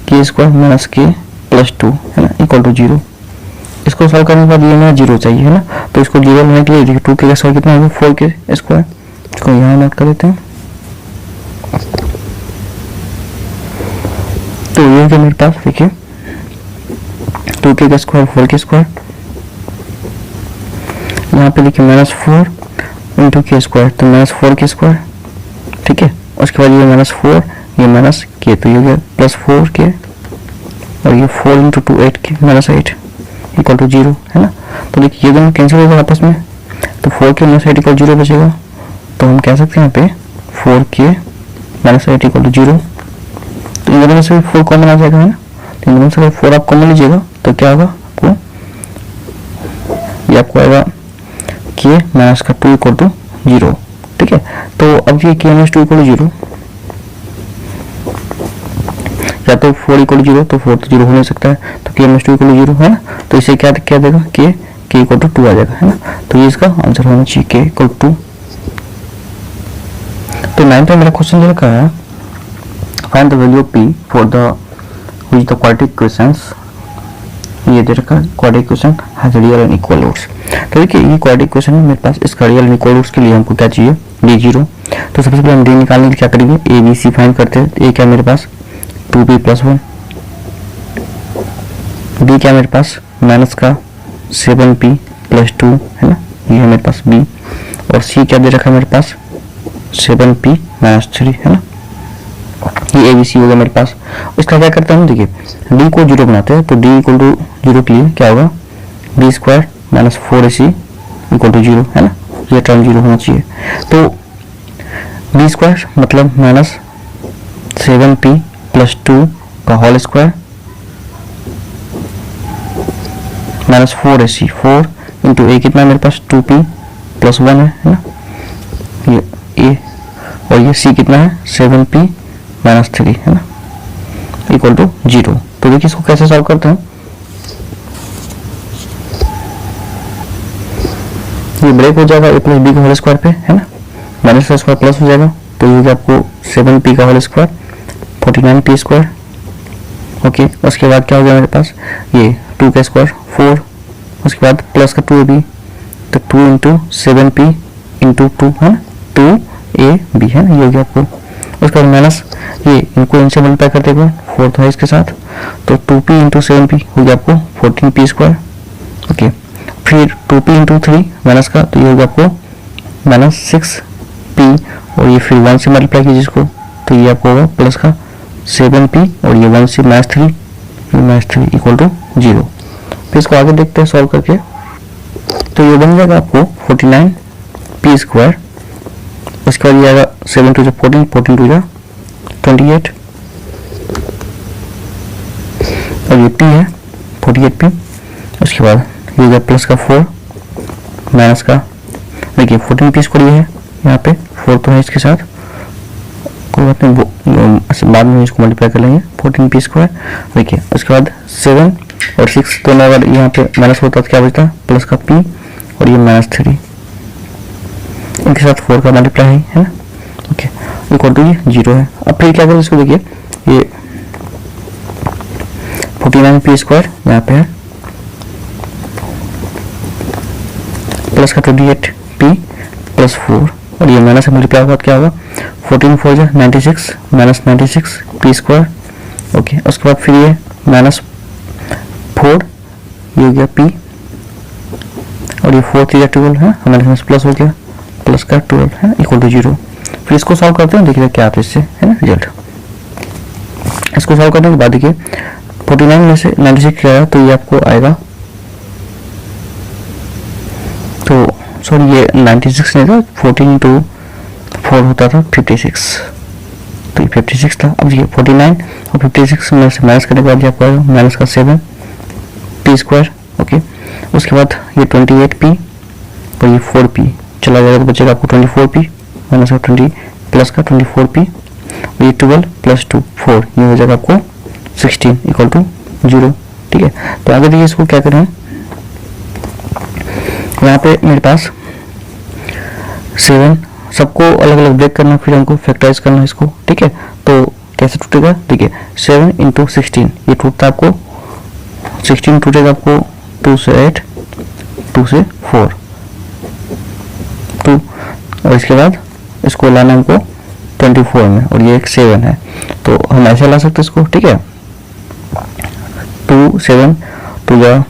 के स्क्वायर माइनस के प्लस 2 है ना इक्वल टू 0। इसको सॉल्व करने के बाद ये मेरा 0 चाहिए है ना, तो इसको 0 लेने के लिए देखिए 2 के स्क्वायर कितना होगा 4 के स्क्वायर, इसको यहाँ नोट कर देते हैं। तो ये हो गया मेरे पास, देखिए 2 के स्क्वायर 4 के स्क्वायर, यहाँ पे देखिए माइनस 4 इंटू के स्क्वायर, तो माइनस 4 के स्क्वायर। ठीक है, उसके बाद ये माइनस 4, ये माइनस के, तो ये हो गया प्लस 4 के, और ये 4 इंटू 2 8 के माइनस 8 इक्वल टू 0 है ना। तो देखिए ये दोनों कैंसिल होगा आपस में, तो 4 के माइनस 8 इक्वल 0 बचेगा, तो हम कह सकते हैं यहाँ पे 4 के माइनस 8 इक्वल टू 0। तो इन दोनों में से 4 कॉमन आ जाएगा है ना, तो इन दोनों से 4 आप कॉमन लीजिएगा तो क्या होगा आपको, ये आपको आएगा के माइनस का 2 इक्वल टू 0। ठीक है, तो अब ये के माइनस 2 इक्वल टू 0, या तो 4 इक्वल टू 0, तो 4 तो 0 हो नहीं सकता है, तो के माइनस 2 इक्वल टू 0 है ना, तो इसे क्या देगा के इक्वल टू 2 आ जाएगा है ना, तो ये इसका आंसर होना चाहिए के इक्वल टू 2। तो 9th में मेरा क्वेश्चन जो रखा है, find the value of p for the which the quadratic equations, ये दे रखा है quadratic equation has real and equal roots. तो देखिए ये क्वाड्रेटिक इक्वेशन है मेरे पास, इसका रियल एंड इक्वल रूट्स के लिए हमको क्या चाहिए, d0। तो सबसे पहले हम d निकालने के लिए क्या करेंगे, a b c फाइंड करते हैं। a क्या मेरे पास 2p प्लस 1, b क्या मेरे पास माइनस का 7p प्लस 2 है ना, ये है मेरे पास b, और c क्या दे रखा है मेरे पास 7p माइनस 3 है ना, ये abc हो गया मेरे पास। इसका क्या करता हूँ, देखिए d को 0 बनाते हैं, तो d इक्वल टू 0 के लिए क्या होगा, b square minus 4ac equal to 0 है ना, ये टर्म 0 होना चाहिए। तो b स्क्वायर मतलब माइनस 7p प्लस 2 का whole square minus 4ac, 4 into a कितना मेरे पास 2p प्लस 1 है ना, ये a, और ये c कितना है 7p माइनस 3 है ना इक्वल टू 0। तो देखिए इसको कैसे सॉल्व करते हैं, ये ब्रेक हो जाएगा a प्लस बी का होल स्क्वायर पे है ना, माइनस का स्क्वायर प्लस हो जाएगा, तो ये आपको 7p का whole square 49p square. Okay, उसके बाद क्या हो गया मेरे पास, ये 2 का स्क्वायर 4, उसके बाद प्लस का 2ab, तो 2 इंटू 7p इंटू 2 है ना, 2ab है ना, ये हो गया आपको। उसके बाद माइनस ये इनको इनसे मल्टीप्लाई करते हुए 4 था इसके साथ, तो 2p इंटू 7p हो गया आपको 14p स्क्वायर। ओके, फिर 2p इंटू 3 माइनस का, तो ये हो गया आपको माइनस 6p, और ये फिर 1 से मल्टीप्लाई कीजिए इसको, तो ये आपको होगा प्लस का 7p, और ये 1 से माइनस 3 इक्वल टू 0। फिर इसको आगे देखते हैं सॉल्व करके, तो ये बन जाएगा आपको 49p स्क्वायर, उसके बाद ये आएगा 7 टू 14, 14 टू 28, और ये p है 48p, उसके बाद ये गया प्लस का 4 माइनस का, देखिए 14p स्क्वायर ये है, यहाँ पे 4 तो है इसके साथ, कोई बात नहीं, बाद में इसको मल्टीप्लाई कर लेंगे 14p स्क्वायर। देखिए उसके बाद 7 और 6 दोनों अगर यहाँ पे माइनस होता तो क्या बचता, प्लस का p, और ये माइनस 3, इनके साथ 4 का मल्टीप्लाई है ना। ओके, इक्वल टू ये 0 है। अब फिर क्या करें इसको, देखिए ये 49p स्क्वायर यहाँ पे है, प्लस का 28p प्लस 4 और ये माइनस मल्टीप्लाई होगा क्या होगा 14 4 जा 96 माइनस 96 पी स्क्वायर। ओके, उसके बाद फिर ये माइनस 4 ये हो गया पी और ये 4 3 12 है हमारे पास प्लस हो गया प्लस का 12 है इक्वल टू 0। फिर इसको सॉल्व करते हैं, देखिए क्या आता है इससे, है ना रिजल्ट। इसको सॉल्व करने के बाद देखिए 49 में से 96 आया तो ये आपको आएगा, तो सॉरी ये 96 नहीं था, 14 इंटू 4 होता था 56, तो ये 56 था। अब देखिए 49 और 56 में से माइनस करने के बाद ये आपको आएगा माइनस का 7 पी स्क्वायर। ओके, उसके बाद ये 28 पी और ये 4 पी चला जाएगा तो बचेगा आपको 24 पी माइनस का 20 प्लस का 24 पी और ये 12 प्लस 2 4 ये हो जाएगा आपको 16 इक्वल टू 0। ठीक है, तो आगे देखिए इसको क्या करें, यहाँ पे मेरे पास 7 सबको अलग अलग ब्रेक करना, फिर हमको फैक्टराइज करना इसको। ठीक है, तो कैसे टूटेगा, देखिए 7 इंटू 16 ये टूटता आपको 16 टूटेगा आपको 2 से 8 2 से 4 2 और इसके बाद इसको लाना हमको 24 में और ये एक 7 है तो हम ऐसे ला सकते इसको। ठीक है, 2 7 2 जा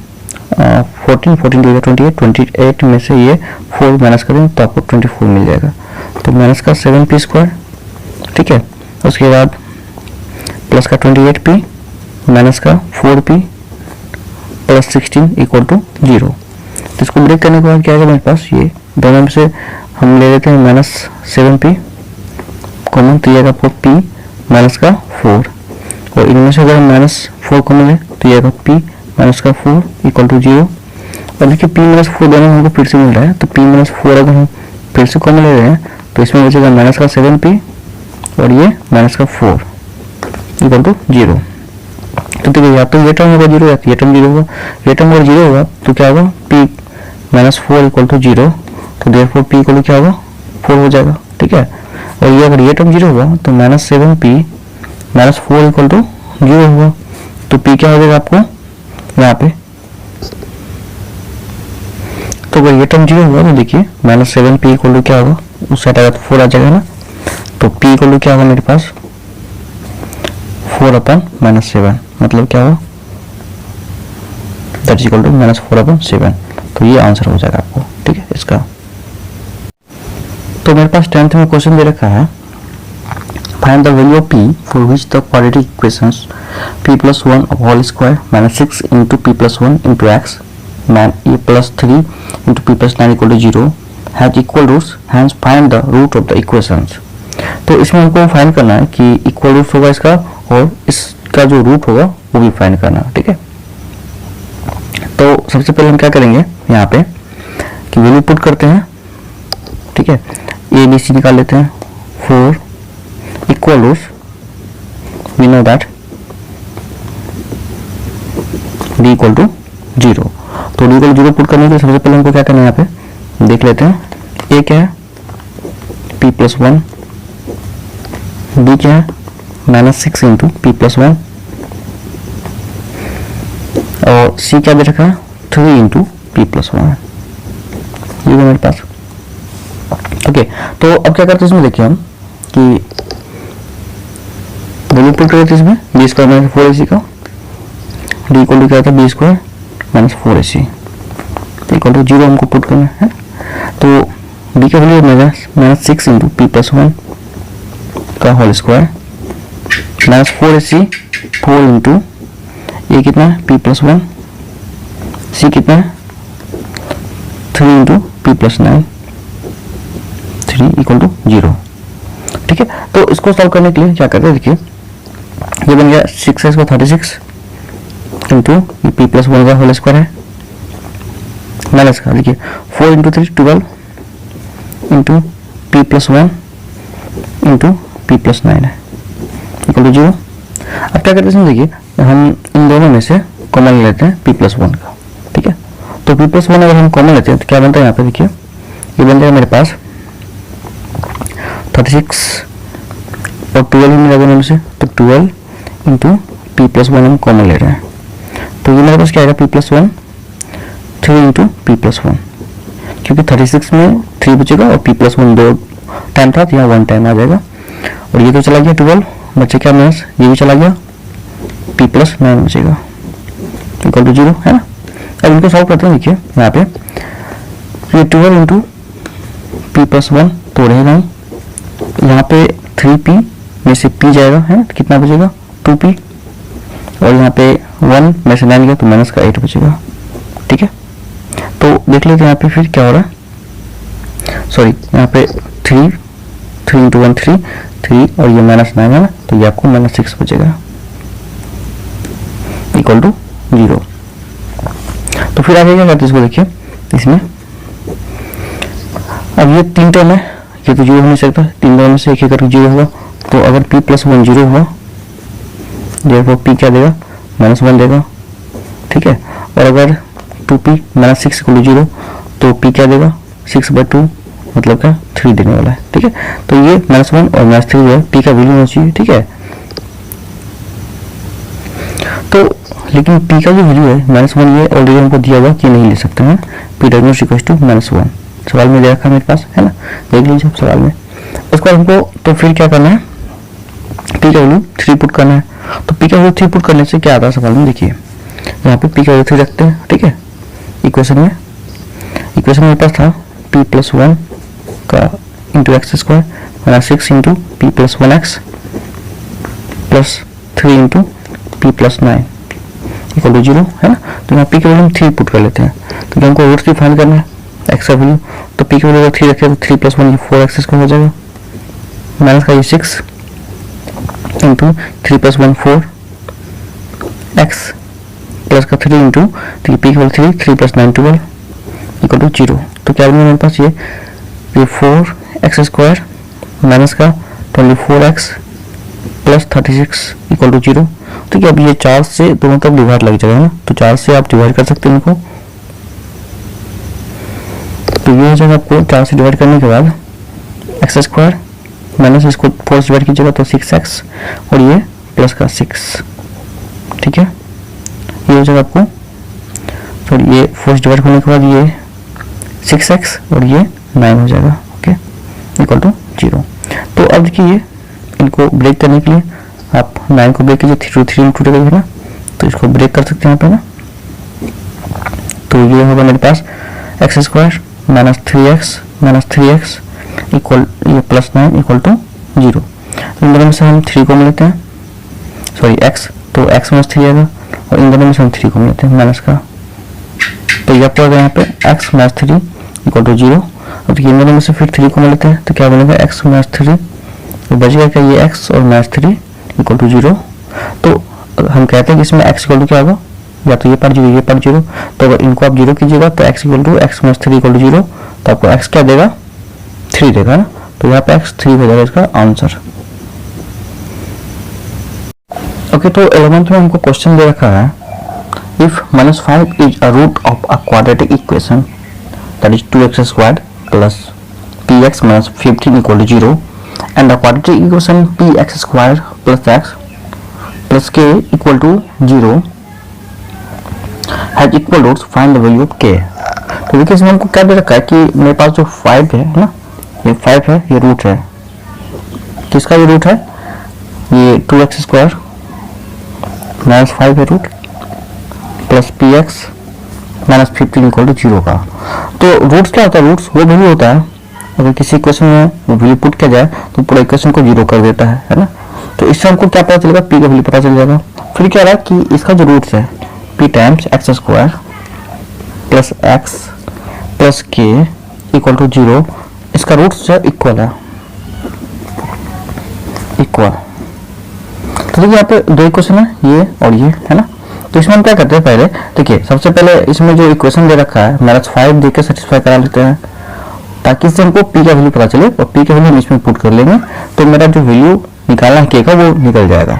14 14 2 जा 28 में से ये 4 माइनस करें तो आपको 24 मिल जाएगा, तो माइनस का 7 पी स्क्वायर। ठीक है, उसके बाद प्लस का 28 पी माइनस का 4 पी प्लस 16 इक्वल टू 0। तो इसको ब्रेक करने के बाद क्या आएगा मेरे पास, ये दोनों में से हम ले लेते हैं माइनस 7 पी कॉमन, तो ये आएगा आपको पी माइनस का 4 और इनमें से अगर हम माइनस 4 कॉमन है तो ये आएगा पी माइनस का 4 इक्वल टू 0। और देखिए पी माइनस 4 दोनों हमको फिर से मिल रहा है, तो पी माइनस 4 अगर हम फिर से कॉमन ले रहे हैं तो इसमें बचेगा माइनस का 7 पी और ये माइनस का 4 इक्वल टू 0। तो देखिए या तो ये टर्म होगा 0 या ये टर्म 0 होगा, ये टर्म अगर 0 होगा तो क्या होगा पी माइनस 4 इक्वल टू 0, तो देयरफॉर पी इक्वल टू क्या होगा 4 हो जाएगा। ठीक है, और ये अगर ये टर्म 0 होगा तो minus 7 p minus 4 equal to 0 होगा, तो पी क्या हो जाएगा आपको यहाँ पे, तो अगर ये टर्म 0 होगा तो देखिए माइनस 7 पी इक्वल टू क्या होगा, उस साइड आएगा तो 4 आ जाएगा ना, तो पी इक्वल टू क्या होगा मेरे पास 4 अपन माइनस 7 मतलब क्या होगा that is equal to minus 4 अपन 7, तो ये आंसर हो जाएगा आपको। ठीक है इसका, तो मेरे पास 10th में क्वेश्चन दे रखा है find the value of p for which the quadratic equations p plus 1 of whole square minus 6 into p plus 1 into x a plus 3 into p plus 9 equal to 0 has equal roots, hence find the root of the equations। तो इसमें हमको find करना है कि equal root होगा इसका और इसका जो रूट होगा वो भी फाइंड करना है। ठीक है, तो सबसे पहले हम क्या करेंगे यहाँ पे कि वैल्यू पुट करते हैं। ठीक है, ए बी सी निकाल लेते हैं, 4 equal roots we know that d equal to 0, तो d इक्वल 0 पुट करने के लिए सबसे पहले हमको क्या करना है यहाँ पे देख लेते हैं, a क्या है p प्लस 1, b क्या है माइनस 6 इंटू पी प्लस 1 और c क्या दे रखा है 3 इंटू पी प्लस 1 ये मेरे पास। ओके, तो अब क्या करते हैं इसमें देखिए हम कि वैल्यू पुट करते हैं इसमें बी स्क्वायर माइनस 4ac का, डी इक्वल टू क्या था b square minus 4ac equal to 0 हमको पुट करना है। तो बी का value minus 6 into p plus 1 का whole square minus 4ac 4 into ये कितना है p प्लस 1, c कितना है 3 into p plus 9 3 equal to 0। ठीक है, तो इसको सॉल्व करने के लिए क्या करते हैं देखिए ये बन गया 6x को 36 इंटू पी प्लस 1 का होल स्क्वायर है माइनस का देखिए 4 into 3 12 into p plus 1 into p plus 9 है इक्वल टू 0। अब क्या करते हैं देखिए हम इन दोनों में से कॉमन लेते हैं p प्लस 1 का। ठीक है, तो p प्लस 1 अगर हम कॉमन लेते हैं तो क्या बनता है यहाँ पे देखिए ये बन जाएगा मेरे पास 36 और 12 ही मिला दोनों में से, तो 12 इंटू पी प्लस 1 हम कॉमन ले रहे हैं, तो ये मेरे पास क्या आएगा p plus 1 3 into p plus 1 क्योंकि 36 में 3 बचेगा और p प्लस 1 2 टाइम था तो यहाँ 1 टाइम आ जाएगा, और ये तो चला गया 12, बचे क्या माइनस, ये भी चला गया, p प्लस 9 बचेगा इक्वल टू 0 है ना। अब इनको सॉल्व करते हैं। देखिए यहाँ पे ये 12 इंटू p प्लस 1 तो रहेगा ही, यहाँ पे 3p में से p जाएगा है ना, तो कितना बचेगा 2p, और यहाँ पे 1 में से 9 गया तो माइनस का 8 बचेगा। ठीक है, तो देख लेते हैं यहाँ पे फिर क्या हो रहा है। सॉरी, यहाँ पे 3 इंटू 1 3 और ये माइनस 9 है ना, तो ये आपको माइनस 6 बचेगा इक्वल टू 0। तो फिर आगे क्या करते हैं इसको, देखिए इसमें अब ये 3 टर्म है, ये तो 0 हो नहीं सकता, 3 टर्म में से एक ही करके 0 होगा, तो अगर p प्लस 1 0 हुआ, देखो p क्या देगा माइनस 1 देगा। ठीक है, और अगर 2p माइनस 6 इक्वल टू 0 तो p क्या देगा 6/2 मतलब क्या 3 देने वाला है। ठीक है, तो ये -1 और -3 है, p का वैल्यू होना चाहिए। ठीक है, तो लेकिन p का जो वैल्यू है -1 ये ऑलरेडी हमको दिया हुआ कि नहीं ले सकते हैं, p does not equal to -1 सवाल में दे रखा है मेरे पास है ना, देख लीजिए सवाल में। उसके बाद हमको तो फिर क्या करना है, p का वैल्यू 3 पुट करना है। तो p का वैल्यू 3 पुट करने से क्या आता है सवाल में, देखिए यहाँ पे p का वैल्यू 3 रखते हैं। ठीक है, इक्वेशन मेरे पास था p प्लस 1 का into x square minus 6 into p plus 1x plus 3 into p plus 9 equal to 0 है ना। तो यहाँ p का वैल्यू 3 पुट कर लेते हैं, तो हमको रूट 3 फाइंड करना है x का वैल्यू, तो p का वैल्यू 3 रखे तो 3 प्लस 1 ये 4x स्क्वायर हो जाएगा, माइनस का ये 6 इंटू 3 प्लस 1 4x प्लस का 3 इंटू p की वैल्यू 3 प्लस 9 12 इक्वल टू 0। तो क्या बनेगा मेरे पास ये 4x स्क्वायर माइनस का 24x प्लस 36 इक्वल टू 0। तो क्या अब ये 4 से दोनों तरफ डिवाइड लग जाएगा ना, तो 4 से आप डिवाइड कर सकते हैं इनको, तो ये हो जाएगा आपको 4 से डिवाइड करने के बाद एक्स स्क्वायर माइनस इसको 4 से डिवाइड कीजिएगा तो 6x और ये प्लस का 6। ठीक है, ये हो जाएगा आपको, सॉरी ये 4 से डिवाइड करने के बाद ये 6x और ये 9 हो जाएगा। Okay, equal to 0। तो अब देखिए ये इनको ब्रेक करने के लिए आप 9 को ब्रेक कीजिए, 3 इंटू टूटेगा ना, तो इसको ब्रेक कर सकते हैं यहाँ पे ना। तो ये होगा मेरे पास X square minus 3x equal ये प्लस 9 इक्वल टू 0। तो इन दोनों में से हम 3 को मिलाते हैं, सॉरी x, तो x माइनस 3 आएगा, और इन दोनों में से हम 3 को मिलाते हैं माइनस का, तो ये आपको आएगा यहाँ पे x माइनस 3 इक्वल टू 0। अब इन दोनों में से फिर 3 को मिलाते हैं, तो क्या बनेगा x माइनस 3, तो बचेगा क्या ये x और माइनस 3 इक्वल टू 0। तो हम कहते हैं कि इसमें x इक्वल टू क्या होगा, या तो ये पार्ट 0 ये पार्ट 0, तो अगर इनको आप 0 कीजिएगा तो x equal to x minus 3 equal to 0, तो आपको x क्या देगा 3 देगा ना, तो यहाँ पे x 3 हो जाएगा इसका आंसर। ओके, तो 11th में हमको क्वेश्चन दे रखा है, if -5 is a root of a quadratic equation that is 2x squared plus px minus 15 equal to 0 and the quadratic equation px square plus x plus k equal to 0 has equal roots, find the value of k। तो देखिए इसमें हमको क्या दे रखा है कि मेरे पास जो 5 है ना, ये 5 है, ये रूट है, किसका ये रूट है, ये 2x स्क्वायर माइनस 5 है root plus px minus 15 equal to 0 का। तो रूट्स क्या होता है, रूट्स वो वैल्यू होता है अगर किसी इक्वेशन में वो वैल्यू पुट किया जाए तो पूरा इक्वेशन को 0 कर देता है ना। तो इससे हमको क्या पता चलेगा, p का वैल्यू पता चल जाएगा। फिर क्या रहा कि इसका जो रूट्स है p times x square plus x plus के इक्वल टू 0, इसका रूट्स जो इक्वल है, इक्वल। तो देखिए यहाँ पे 2 इक्वेशन है, ये और ये है ना। तो इसमें हम क्या करते हैं, पहले देखिए सबसे पहले इसमें जो इक्वेशन दे रखा है -5 देके सेटिस्फाई करा लेते हैं, ताकि इससे हमको p का वैल्यू पता चले, और p का वैल्यू हम इसमें पुट कर लेंगे, तो मेरा जो वैल्यू निकालना है k का वो निकल जाएगा।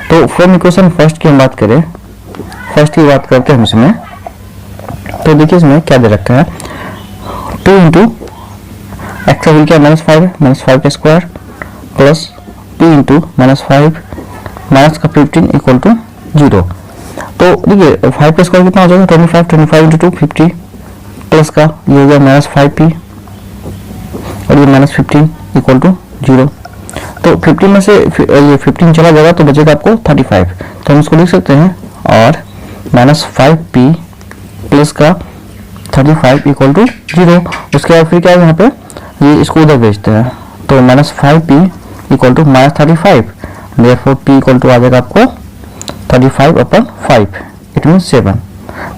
तो फ्रॉम इक्वेशन फर्स्ट की हम बात करें, फर्स्ट की बात करते हैं हम इसमें, तो देखिए इसमें क्या दे रखा है, 2 इंटू एक्स का वैल्यू क्या -5 है, -5 का square plus p into -5 minus का 15 इक्वल टू 0। तो देखिए 5 का स्क्वायर कितना हो जाएगा 25 इंटू 2 50 प्लस का ये हो गया -5p और ये -15 इक्वल टू 0। तो 15 में से ये 15 चला जाएगा तो बचेगा आपको 35। तो हम इसको लिख सकते हैं और -5p प्लस का 35 इक्वल टू 0। उसके बाद फिर क्या है यहाँ पे, ये इसको उधर भेजते हैं तो -5p equal to -35, therefore p equal to आ जाएगा आपको 35/5, इट मीन 7।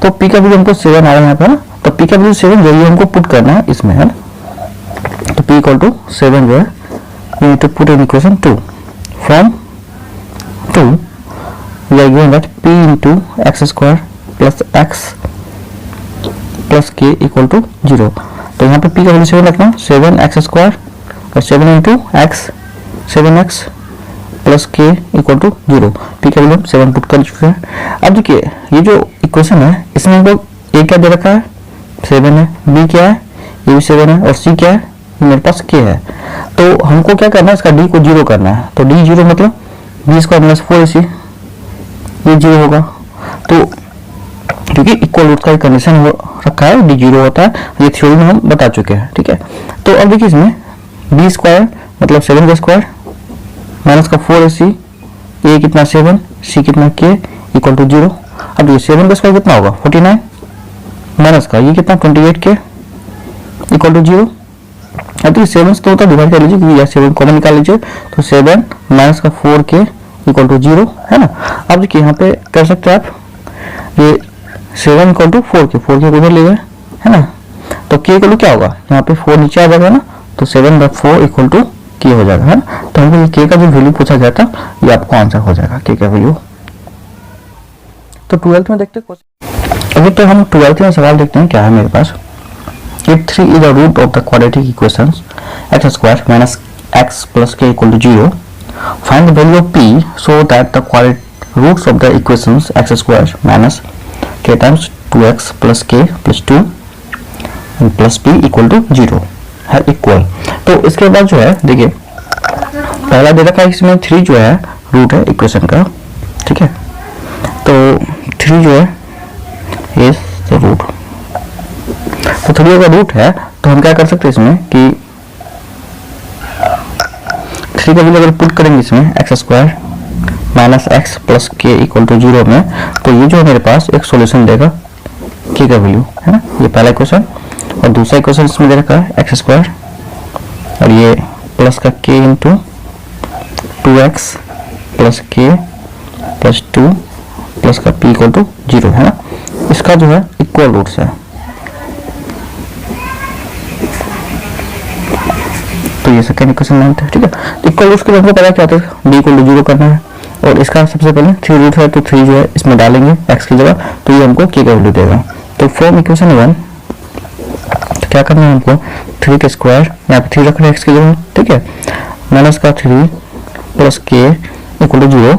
तो p का वैल्यू हमको 7 आ रहा है यहाँ पे ना, तो p का वैल्यू 7 जो ये हमको पुट करना है इसमें है। तो p इक्वल टू 7 जो है we need to put in equation 2. From 2 we are given that p into x square plus x plus k equal to 0। तो यहाँ पे p का वैल्यू 7 रखना, 7x स्क्वायर और 7 into x 7x plus k equal to 0। p का value 7 put कर चुके हैं। अब देखिए ये जो इक्वेशन है इसमें हम लोग a क्या दे रखा है 7 है, b क्या है ये भी 7 है और c क्या है मेरे पास k है। तो हमको क्या करना है, इसका d को 0 करना है। तो d 0 मतलब b स्क्वायर माइनस 4ac ये 0 होगा। तो क्योंकि इक्वल रूट का कंडीशन रखा है d 0 होता है, ये थ्योरी में हम बता चुके हैं, ठीक है। तो अब देखिए इसमें b स्क्वायर मतलब 7 का स्क्वायर माइनस का 4ac, a कितना 7, c कितना k इक्वल टू 0। अब ये 7 का स्क्वायर कितना होगा 49 माइनस का ये कितना 28k इक्वल टू 0। अब ये 7 तो होता डिवाइड कर लीजिए क्योंकि यह 7 कॉमन निकाल लीजिए, तो 7 माइनस का 4k इक्वल टू 0 है ना। अब देखिए यहाँ पे कर सकते हैं आप ये 7 इक्वल टू 4k उधर ले गए है ना, तो k इक्वल टू क्या होगा यहाँ पे 4 नीचे आ जाएगा ना, तो 7/4 इक्वल टू k हो जाएगा है ना। तो हमको ये k का जो वैल्यू पूछा गया था ये आपको आंसर हो जाएगा k का वैल्यू। तो 12th में देखते हैं। अभी तो हम 12th में सवाल देखते हैं क्या है मेरे पास। If 3 is the root of the quadratic equations x square minus x plus k equal to 0, find the value of p so that the quadratic roots of the equations x square minus k times 2x plus k plus 2 and plus p equal to 0 है equal. तो इसके बाद जो है देखिए पहला दे रखा है इसमें 3 जो है रूट है इक्वेशन का, ठीक है। तो 3 जो है इज द रूट, तो 3 का रूट है तो हम क्या कर सकते हैं इसमें कि 3 का वैल्यू अगर पुट करेंगे इसमें x square minus x plus के इक्वल टू 0 में, तो ये जो मेरे पास एक सॉल्यूशन देगा के का वैल्यू है ना, ये पहला इक्वेशन। और दूसरा इक्वेशन इसमें दे रखा है एक्स स्क्वायर और ये प्लस का के इंटू 2x प्लस के प्लस 2 प्लस का p इक्वल टू 0 है ना। इसका जो है इक्वल रूट्स है, तो ये सेकंड इक्वेशन है, ठीक है। तो इक्वल रूट्स के लिए हमको पता क्या होता है b इक्वल टू 0 करना है, और इसका सबसे पहले 3 रूट है तो 3 जो है इसमें डालेंगे x की जगह, तो ये हमको k का वैल्यू देगा। तो फ्रॉम इक्वेशन 1 तो क्या करना है हमको 3 का स्क्वायर यहाँ पे 3 रखना है x की जगह, ठीक है, माइनस का 3 प्लस k इक्वल टू 0,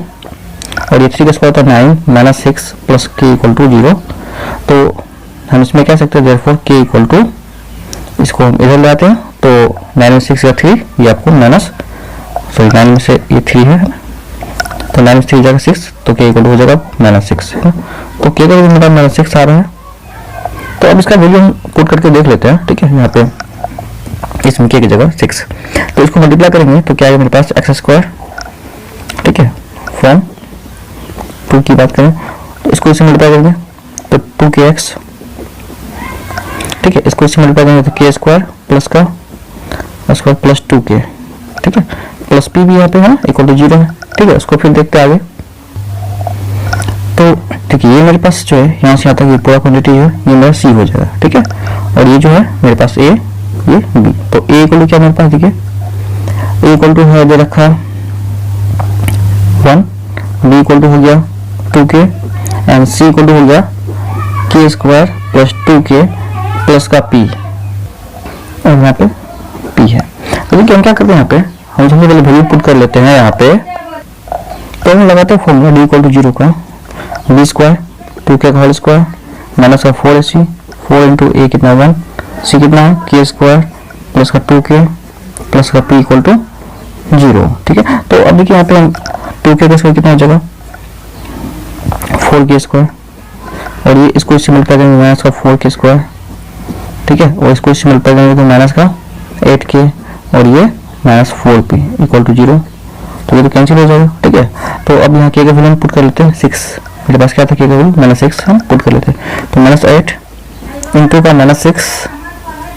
और ये 3 का स्क्वायर था 9 minus 6 plus k equal to 0। तो हम इसमें कह सकते हैं देयरफॉर k इक्वल टू, इसको हम इधर ले आते हैं तो 9 में 6 या 3 ये आपको माइनस 9 में से ये 3 है तो 9 में 3 जाएगा 6, तो k इक्वल टू हो जाएगा माइनस 6 है। तो k का वैल्यू मेरा माइनस 6 आ रहा है। तो अब इसका वैल्यू हम पुट करके देख लेते हैं, ठीक है। यहाँ पे इसमें k की जगह 6, तो इसको मल्टीप्लाई करेंगे तो क्या है मेरे पास एक्स स्क्वायर, ठीक है, फ्रॉम 2 की बात करें तो इसको इससे मल्टीप्लाई करेंगे तो 2kx, ठीक है, इसको इससे मल्टीप्लाई करेंगे तो k स्क्वायर प्लस का स्क्वायर प्लस 2k, ठीक है, प्लस p भी यहाँ पे है इक्वल टू 0 है, ठीक है। उसको फिर देखते आगे। तो ठीक है, ये मेरे पास जो है यहाँ से आता है पूरा क्वांटिटी है ये मेरा c हो जाएगा, ठीक है, और ये जो है मेरे पास a ये b। तो a इक्वल टू क्या मेरे पास देखिए a इक्वल टू है दे रखा 1, b इक्वल टू हो गया 2k and c equal to हो गया k square plus 2k plus का p, और यहाँ पे p है। तो देखिए हम क्या करते हैं यहाँ पे हम सबसे पहले वैल्यू पुट कर लेते हैं यहाँ पे, तो हम लगाते हैं फॉर्मूला d इक्वल टू 0 का b स्क्वायर 2k का होल स्क्वायर माइनस का 4ac 4 इंटू a कितना 1 c कितना है k स्क्वायर प्लस का 2k प्लस का p इक्वल टू 0, ठीक है। तो अब देखिए यहाँ पे हम 2k का स्क्वायर कितना हो जाएगा 4k स्क्वायर, और ये इसको इससे मल्टीप्लाई करेंगे माइनस का 4k स्क्वायर, ठीक है, और इसको इससे मल्टीप्लाई करेंगे तो माइनस का 8k, और ये माइनस 4p इक्वल टू 0, तो ये तो कैंसिल हो जाएगा, ठीक है। तो अब यहाँ के वैल्यू हम पुट कर लेते हैं 6, मेरे पास क्या था के वैल्यू -6 हम पुट कर लेते हैं, तो -8 इंटू का -6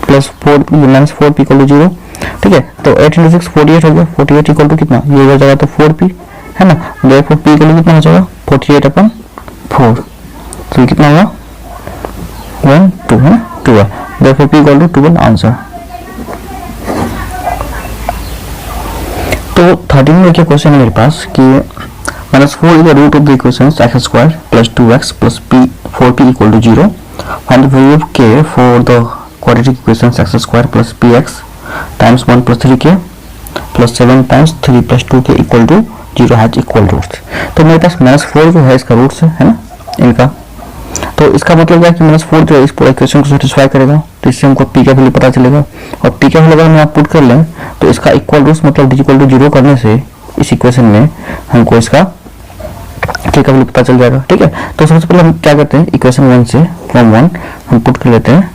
प्लस 4p इक्वल टू 0, ठीक है। तो 8 इंटू 6 48 हो गया, 48 इक्वल टू कितना, ये हो जाएगा तो 4p है ना, therefore p इक्वल टू कितना हो जाएगा 48/4, तो ये कितना होगा 1 2 है 2 है, therefore p equal to 2 answer. तो 13 में क्या क्वेश्चन है मेरे पास कि -4 is the root of the equations x square plus 2x plus 4p equal to 0. Find the value of k for the quadratic equations x square plus px times 1 plus 3k plus 7 times 3 plus 2k equal to 0 has equal roots. तो मेरे पास -4 जो है इसका roots है ना इनका, तो इसका मतलब क्या है कि -4 जो है इस पूरा इक्वेशन को सेटिस्फाई करेगा, तो इससे हमको p का वैल्यू पता चलेगा, और p का वैल्यू अगर हम पुट कर लें तो इसका इक्वल रूट्स मतलब d इक्वल टू 0 करने से इस इक्वेशन में हमको इसका k का वैल्यू पता चल जाएगा, ठीक है। तो सबसे पहले हम क्या करते हैं, इक्वेशन 1 से फॉर्म 1 हम पुट कर लेते हैं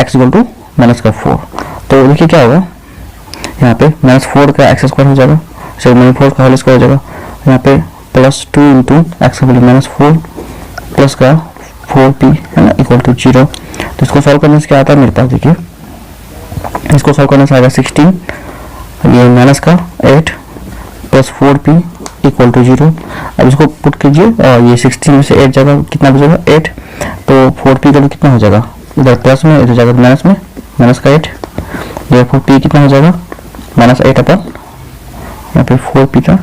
x इक्वल टू -4, तो देखिए क्या होगा, यहाँ पे -4 का x स्क्वायर हो जाएगा, -4 का होल स्क्वायर हो जाएगा, यहाँ पे +2 इंटू एक्स का वैल्यू -4 प्लस का 4p है ना इक्वल टू 0। तो इसको सॉल्व करने से क्या आता है मेरे पास, देखिए इसको सॉल्व करने से आएगा 16, ये माइनस का 8 प्लस 4p इक्वल टू 0। अब इसको पुट कीजिए, ये 16 में से 8 जाएगा, कितना बचेगा 8, तो 4p का वैल्यू कितना हो जाएगा, इधर प्लस में इधर जाएगा माइनस में, माइनस का 8, therefore p कितना हो जाएगा -8 अपन यहाँ पे 4p का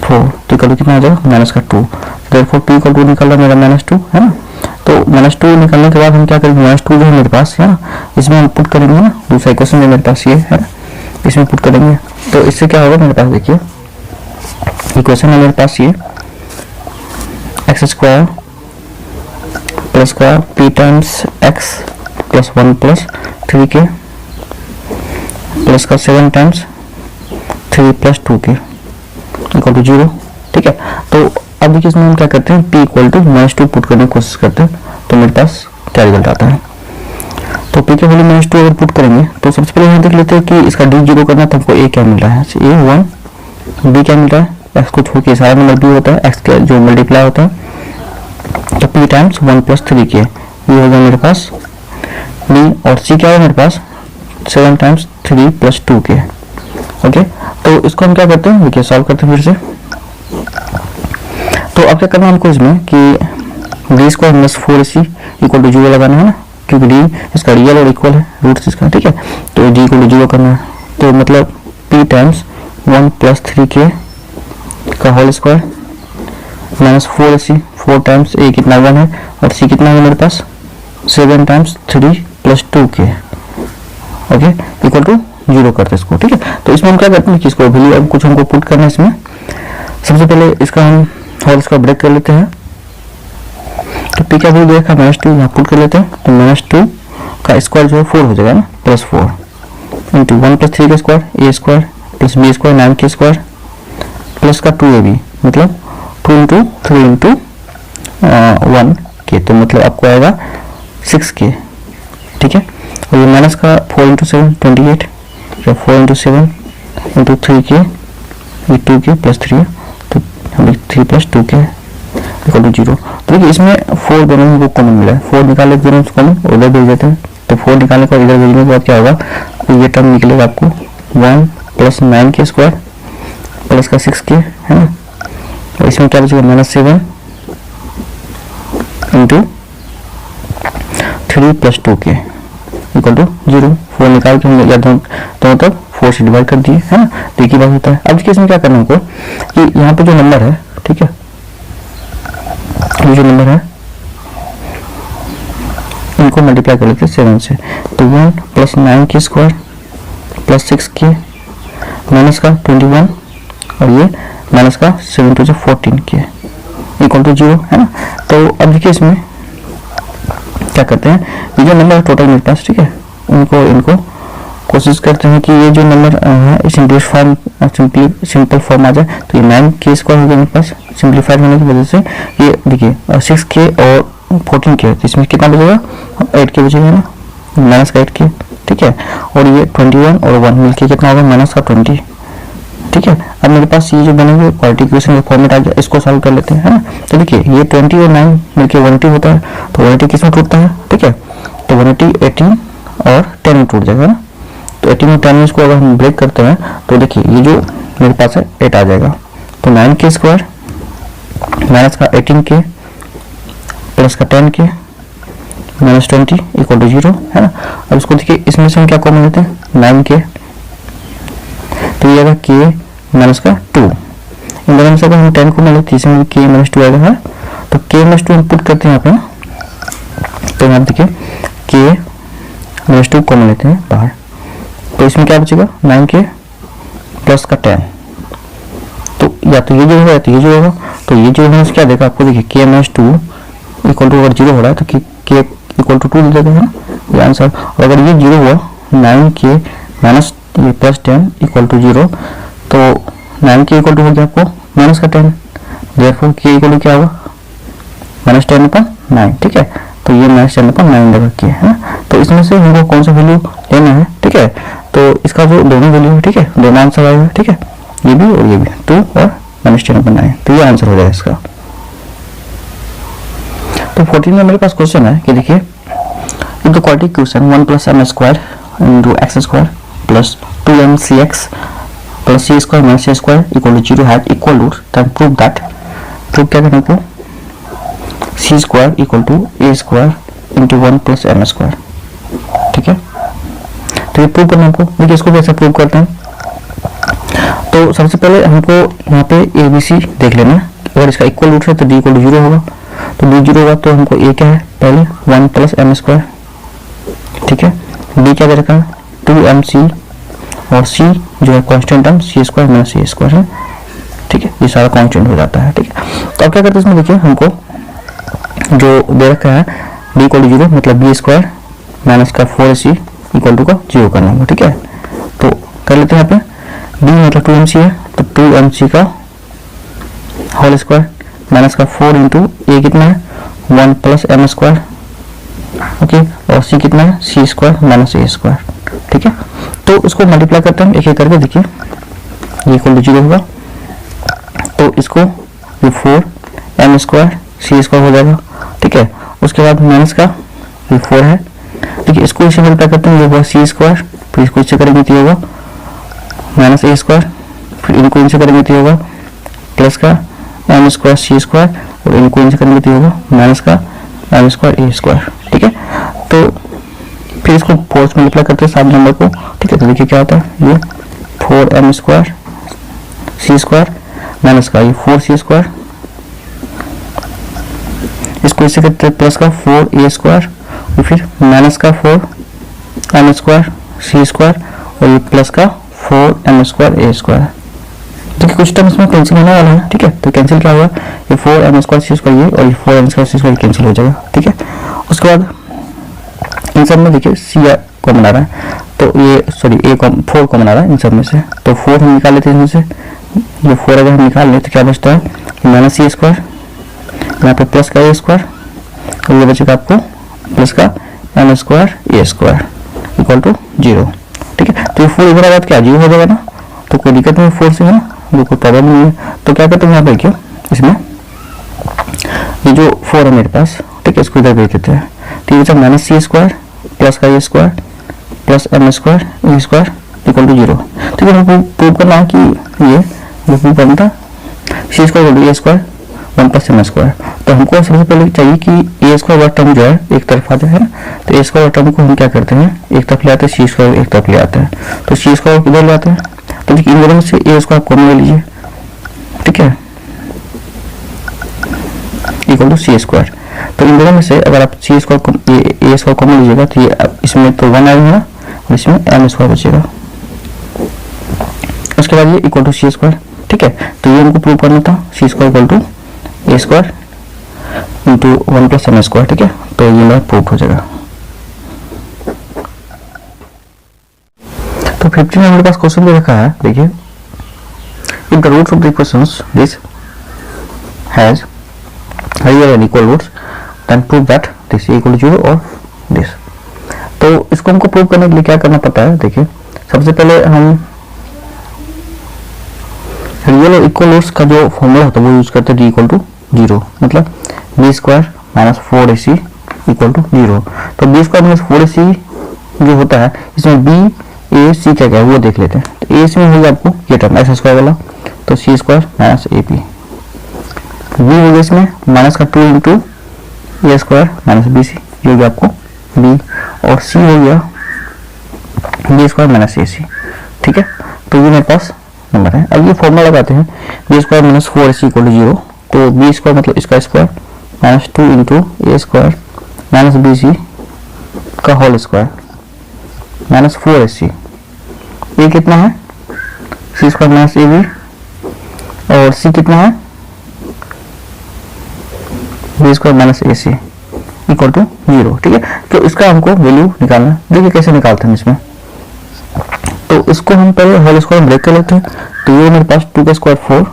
4, तो इक्वल टू कितना हो जाएगा माइनस का 2, therefore p इक्वल टू निकल रहा है मेरा -2 है ना। तो -2 निकलने के बाद हम क्या करेंगे, -2 जो है मेरे पास है ना इसमें हम पुट करेंगे ना, दूसरा इक्वेशन में मेरे पास ये है इसमें पुट करेंगे, तो इससे क्या होगा मेरे पास, देखिए इक्वेशन है मेरे पास ये एक्स स्क्वायर प्लस का p times x plus 1 plus 3k plus का 7 times 3 plus 2k equal to 0, ठीक है। तो अब देखिए इसमें हम क्या करते हैं, p इक्वल टू -2 पुट करने की कोशिश करते हैं, तो मेरे पास क्या रिजल्ट आता है, तो p के वैल्यू -2 अगर पुट करेंगे तो सबसे पहले यहाँ देख लेते हैं कि इसका d 0 करना तो हमको a क्या मिल रहा है, a 1, b क्या मिल रहा है, x को छोड़ के सारा नंबर b होता है, x का जो मल्टीप्लाई होता है, तो p टाइम्स 1 प्लस 3k ये होगा मेरे पास b, और c क्या है मेरे पास 7 टाइम्स 3 प्लस 2k, ओके। तो इसको हम क्या करते हैं, देखिए सॉल्व करते हैं फिर से। तो अब क्या करना है हमको इसमें कि d square minus 4ac equal to 0 लगाना है ना, क्योंकि d इसका रियल और इक्वल है रूट्स इसका, ठीक है। तो d इक्वल टू 0 करना है, तो मतलब p टाइम्स 1 प्लस 3k का whole square minus 4ac, 4 times a कितना 1 है और c कितना है मेरे पास 7 times 3 plus 2k, okay equal to 0 करते हैं इसको, ठीक है। तो इसमें हम क्या करते हैं कि इसको वैल्यू अब कुछ हमको पुट करना है इसमें, सबसे पहले इसका हम होल स्क्वायर ब्रेक कर लेते हैं, तो p का वैल्यू देखा -2 यहाँ पुट कर लेते हैं, तो -2 का स्क्वायर जो है 4 हो जाएगा ना, प्लस 4 इंटू 1 प्लस 3 का square a square plus b square 9k square plus का 2ab मतलब 2 इंटू 3 इंटू 1k, तो मतलब आपको आएगा 6k, ठीक है। और ये माइनस का 4 इंटू 7 28, 4 इंटू 7 इंटू 3k ये 2k प्लस 3 तो हमें 3 प्लस 2k इक्वल टू 0। तो देखिए इसमें 4 दोनों में कॉमन मिला है, 4 निकाले दोनों से कॉमन उधर भेज देते हैं, तो 4 निकालने का इधर भेजने के बाद क्या होगा, तो ये टर्म निकलेगा आपको 1 प्लस 9k स्क्वायर प्लस का 6k है ना, और इसमें क्या बचेगा -7 into 3 plus 2k equal to 0। 4 निकाल के हम या दोनों तक 4 से डिवाइड कर दिए है ना, तो एक ही बात होता है। अब देखिए इसमें क्या करना है हमको कि यहाँ पे जो नंबर है, ठीक है, ये जो नंबर है इनको मल्टीप्लाई कर लेते हैं 7 से, तो 1 plus 9k square plus 6k minus का 21 और ये माइनस का 7 टू 14k इक्वल टू 0 है ना। तो अब देखिए इसमें क्या करते हैं, ये जो नंबर टोटल मेरे पास, ठीक है, इनको कोशिश करते हैं कि ये जो नंबर है सिंपल फॉर्म आ जाए, तो ये 9k स्क्वायर हो गया मेरे पास, सिंप्लीफाइड होने की वजह से ये देखिए 6k और 14k, तो इसमें कितना बचेगा 8k बचेगा ना, माइनस का 8k, ठीक है, और ये 21 और 1 मिलके कितना होगा माइनस का 20, ठीक है। अब मेरे पास ये जो बनेंगे क्वाड्रेटिक इक्वेशन का फॉर्मेट आ गया, इसको सॉल्व कर लेते हैं, है ना। तो देखिए ये 20 और 9 मिलके 180 होता है, तो 180 किसमें टूटता है, ठीक है, तो 180 18 और 10 में टूट जाएगा ना। तो 18 और 10 में इसको अगर हम ब्रेक करते हैं तो देखिए ये जो मेरे पास है 8 आ जाएगा, तो 9k स्क्वायर माइनस का 18k प्लस का 10k माइनस 20 इक्वल टू 0, है ना। अब इसको देखिए इसमें से हम क्या कॉमन लेते हैं 9k, तो ये आएगा k माइनस का 2, इन दोनों में से अगर हम 10 को मान लेते हैं इसमें k माइनस 2 आएगा, है। तो k माइनस 2 हम पुट करते हैं यहाँ पे ना, तो यहाँ देखिए k माइनस 2 कॉमन लेते हैं बाहर, तो इसमें क्या बचेगा 9k प्लस का 10, तो या तो ये जो होगा या तो ये जो होगा, तो ये जो है क्या देगा आपको, देखिए k माइनस 2 इक्वल टू अगर 0 हो रहा है तो k इक्वल टू 2 दे देगा, है ना, ये आंसर। और अगर ये 0 हुआ 9k माइनस ये प्लस 10 इक्वल टू 0, तो 9k इक्वल टू हो गया आपको माइनस का 10, देयरफॉर k इक्वल टू क्या होगा माइनस 10/9, ठीक है, तो ये माइनस 10/9 देगा k, है ना। तो इसमें से हमको कौन सा वैल्यू लेना है, ठीक है, तो इसका जो दोनों वैल्यू है, ठीक है, दोनों आंसर आएगा, ठीक है, ये भी और ये भी 2 और माइनस 10/9, तो ये आंसर हो जाएगा इसका। तो 14 में मेरे पास क्वेश्चन है कि देखिए in the quadratic equation 1 + m² into x² plus 2mcx plus c² minus a² equal to 0 have equal roots, then prove that, prove क्या करना है, c² equal to a² into 1 + m², ठीक है। तो ये प्रूव करना हमको, देखिए इसको कैसे प्रूव करते हैं, तो सबसे पहले हमको यहाँ पे ए बी सी देख लेना है। अगर इसका इक्वल रूट है तो डी इक्वल टू 0 होगा, तो डी 0 होगा तो हमको ए क्या है पहले 1 + m², ठीक है, बी क्या दे रखा है 2mc, और सी जो है constant term c² minus a² है, ठीक है, ये सारा कांस्टेंट हो जाता है, ठीक है। तो अब क्या करते हैं इसमें, देखिए हमको जो दे रखा है डी इक्वल टू 0 मतलब b² माइनस का 4ac इक्वल टू का 0 करना होगा, ठीक है। तो कर लेते हैं यहाँ पे b मतलब 2mc है, तो 2mc का होल स्क्वायर माइनस का 4 इंटू ए कितना है 1 + m², ओके, और c कितना है c² माइनस a², ठीक है। तो इसको मल्टीप्लाई करते हैं एक एक करके, देखिए ये इक्वल टू 0 होगा, तो इसको ये 4m² c² हो जाएगा, ठीक है। उसके बाद माइनस का ये 4 है, देखिए इसको इसे मल्टीप्लाई करते हैं, ये होगा c², फिर इसको इससे करेंगे तो होगा माइनस a², फिर इनको इनसे करेंगे तो होगा प्लस का m² c², और इनको इनसे करेंगे तो होगा माइनस का m² a², ठीक है। तो फिर इसको 4 से मल्टीप्लाई करते हैं सात नंबर को, ठीक है, तो देखिए क्या होता है ये 4m² c² माइनस का ये 4c², इसको इससे करते हैं प्लस का 4a² और फिर माइनस का 4m² c² और ये प्लस का 4m² a²। देखिए कुछ टर्म इसमें कैंसिल होने वाला है, ठीक है, तो कैंसिल क्या होगा ये 4m² c² ये और ये 4m² c² कैंसिल हो जाएगा, ठीक है। उसके बाद इन सब में देखिए सी कॉमन आ रहा है, तो ये सॉरी ए 4 कॉमन आ रहा है इन सब में से, तो 4 हम निकाल लेते हैं इसमें से, ये 4 अगर हम निकाल लें तो क्या बचता है माइनस c², यहाँ पे प्लस का a², और ये बचेगा आपको प्लस का m² a² इक्वल टू 0, ठीक है। तो ये 4 इधर आएगा तो क्या 0 हो जाएगा ना, तो कोई दिक्कत नहीं 4 से, है ना, वो कोई प्रॉब्लम नहीं है। तो क्या करते हैं यहाँ पे क्या इसमें ये जो 4 है मेरे पास, ठीक है, इसको इधर भेज देते हैं, तो ये बचा माइनस c² प्लस का a² plus m² a² equal to 0, ठीक है। हमको प्रूव करना है कि ये जो प्रूव करना था c² equal to a² 1 + m², तो हमको सबसे पहले चाहिए कि a² वाला टर्म जो है एक तरफ आ जाए, है ना, तो a² वाला टर्म को हम क्या करते हैं एक तरफ ले आते हैं, c² एक तरफ ले आते हैं, तो c² किधर ले आते हैं, तो देखिए इन दोनों में से a² कॉमन ले लीजिए, ठीक है, इक्वल टू c², तो इन दोनों में से अगर आप a² कॉमन लीजिएगा तो ये इसमें तो 1 आएगा और इसमें m² बचेगा, उसके बाद ये इक्वल टू c², ठीक है। तो ये हमको प्रूव करना था c² equal to a² into 1 + m², ठीक है, तो ये मेरा प्रूव हो जाएगा। तो 15 में मेरे पास क्वेश्चन भी रखा है, देखिए in the roots of the equations this has real and equal roots then prove that this equal to 0 और दिस। तो इसको हमको प्रूव करने के लिए क्या करना पड़ता है, देखिए सबसे पहले हम रियल और इक्वल रूट्स का जो फॉर्मूला होता है वो यूज करते हैं, डी इक्वल टू 0, मतलब b square minus 4ac equal to 0। तो बी स्क्वायर माइनस 4ac जो होता है इसमें बी ए सी क्या क्या है वो देख लेते हैं। तो ए सी में होगा आपको ये टर्म एक्स स्क्वायर वाला, तो C square minus A P. B हो गया इसमें माइनस का 2 इंटू ए स्क्वायर माइनस बी सी, ये हो गया आपको बी। और सी हो गया बी स्क्वायर माइनस ए सी, ठीक है। तो ये मेरे पास नंबर है। अब ये फॉर्मूला लगाते हैं, b square minus 4ac equal to 0। तो बी स्क्वायर मतलब इसका स्क्वायर माइनस 2 इंटू ए स्क्वायर माइनस बी सी का होल स्क्वायर माइनस 4ac। ये कितना है, सी स्क्वायर माइनस ए बी, और सी कितना है b square minus A c equal to 0, ठीक है। तो इसका हमको वैल्यू निकालना है। देखिए कैसे निकालते हैं इसमें, तो इसको हम पहले होल स्क्वायर ब्रेक कर लेते हैं। तो ये मेरे पास 2 का स्क्वायर 4,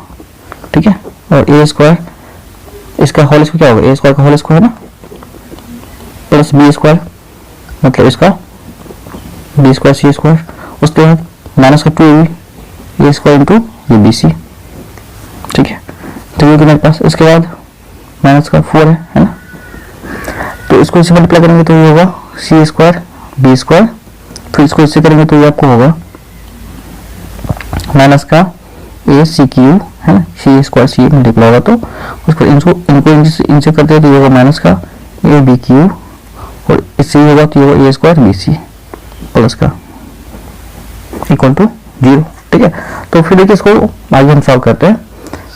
ठीक है, और ए स्क्वायर इसका होल स्क्वायर क्या होगा, ए स्क्वायर का होल स्क्वायर ना, प्लस बी स्क्वायर मतलब इसका बी स्क्वायर सी स्क्वायर, उसके बाद माइनस का 2ab ए स्क्वायर इंटू ये बी सी, ठीक है। तो ये मेरे पास इसके बाद माइनस का 4 है ना, तो इसको इससे मल्टीप्लाई करेंगे तो ये होगा सी स्क्वायर बी स्क्वायर, फिर इसको इससे करेंगे तो ये आपको होगा माइनस का ए सी क्यू है ना, सी स्क्वायर सी मल्टीप्लाई होगा तो उसको इनको इनसे करते हैं तो ये होगा माइनस का ए बी क्यू, और इससे ये होगा तो ये होगा ए स्क्वायर बी सी प्लस का इक्वल टू 0, ठीक है। तो फिर देखिए इसको आगे हम सॉल्व करते हैं।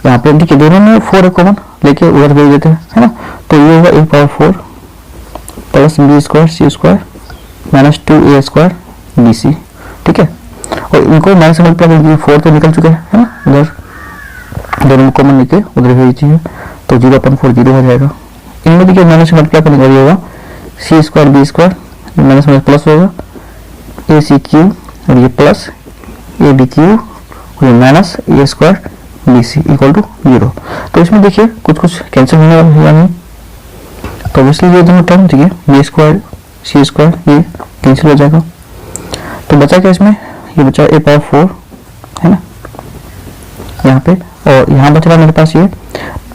यहाँ पे देखिए दोनों में 4 है कॉमन, लेके उधर भेज देते हैं है ना, तो ये होगा A power 4 plus B square C square minus 2a square B C, ठीक है। और इनको माइनस मल्टीप्लाई करेंगे 4 तो निकल चुके हैं है ना, उधर दोनों में कॉमन लेके उधर भेज दीजिए तो 0/4 0 हो जाएगा। इनमें देखिए माइनस मल्टीप्लाई करेंगे और ये होगा सी स्क्वायर बी स्क्वायर माइनस में प्लस होगा ए सी क्यू, और ये प्लस ए बी क्यू, और ये minus A square B c equal to 0। तो इसमें देखिए कुछ कुछ कैंसिल होने वाला है या नहीं, तो इसलिए ये दोनों टर्म देखिए बी स्क्वायर सी स्क्वायर ये कैंसिल हो जाएगा। तो बचा क्या इसमें, ये बचा ए पावर 4 है ना यहाँ पे, और यहाँ बच रहा मेरे पास ये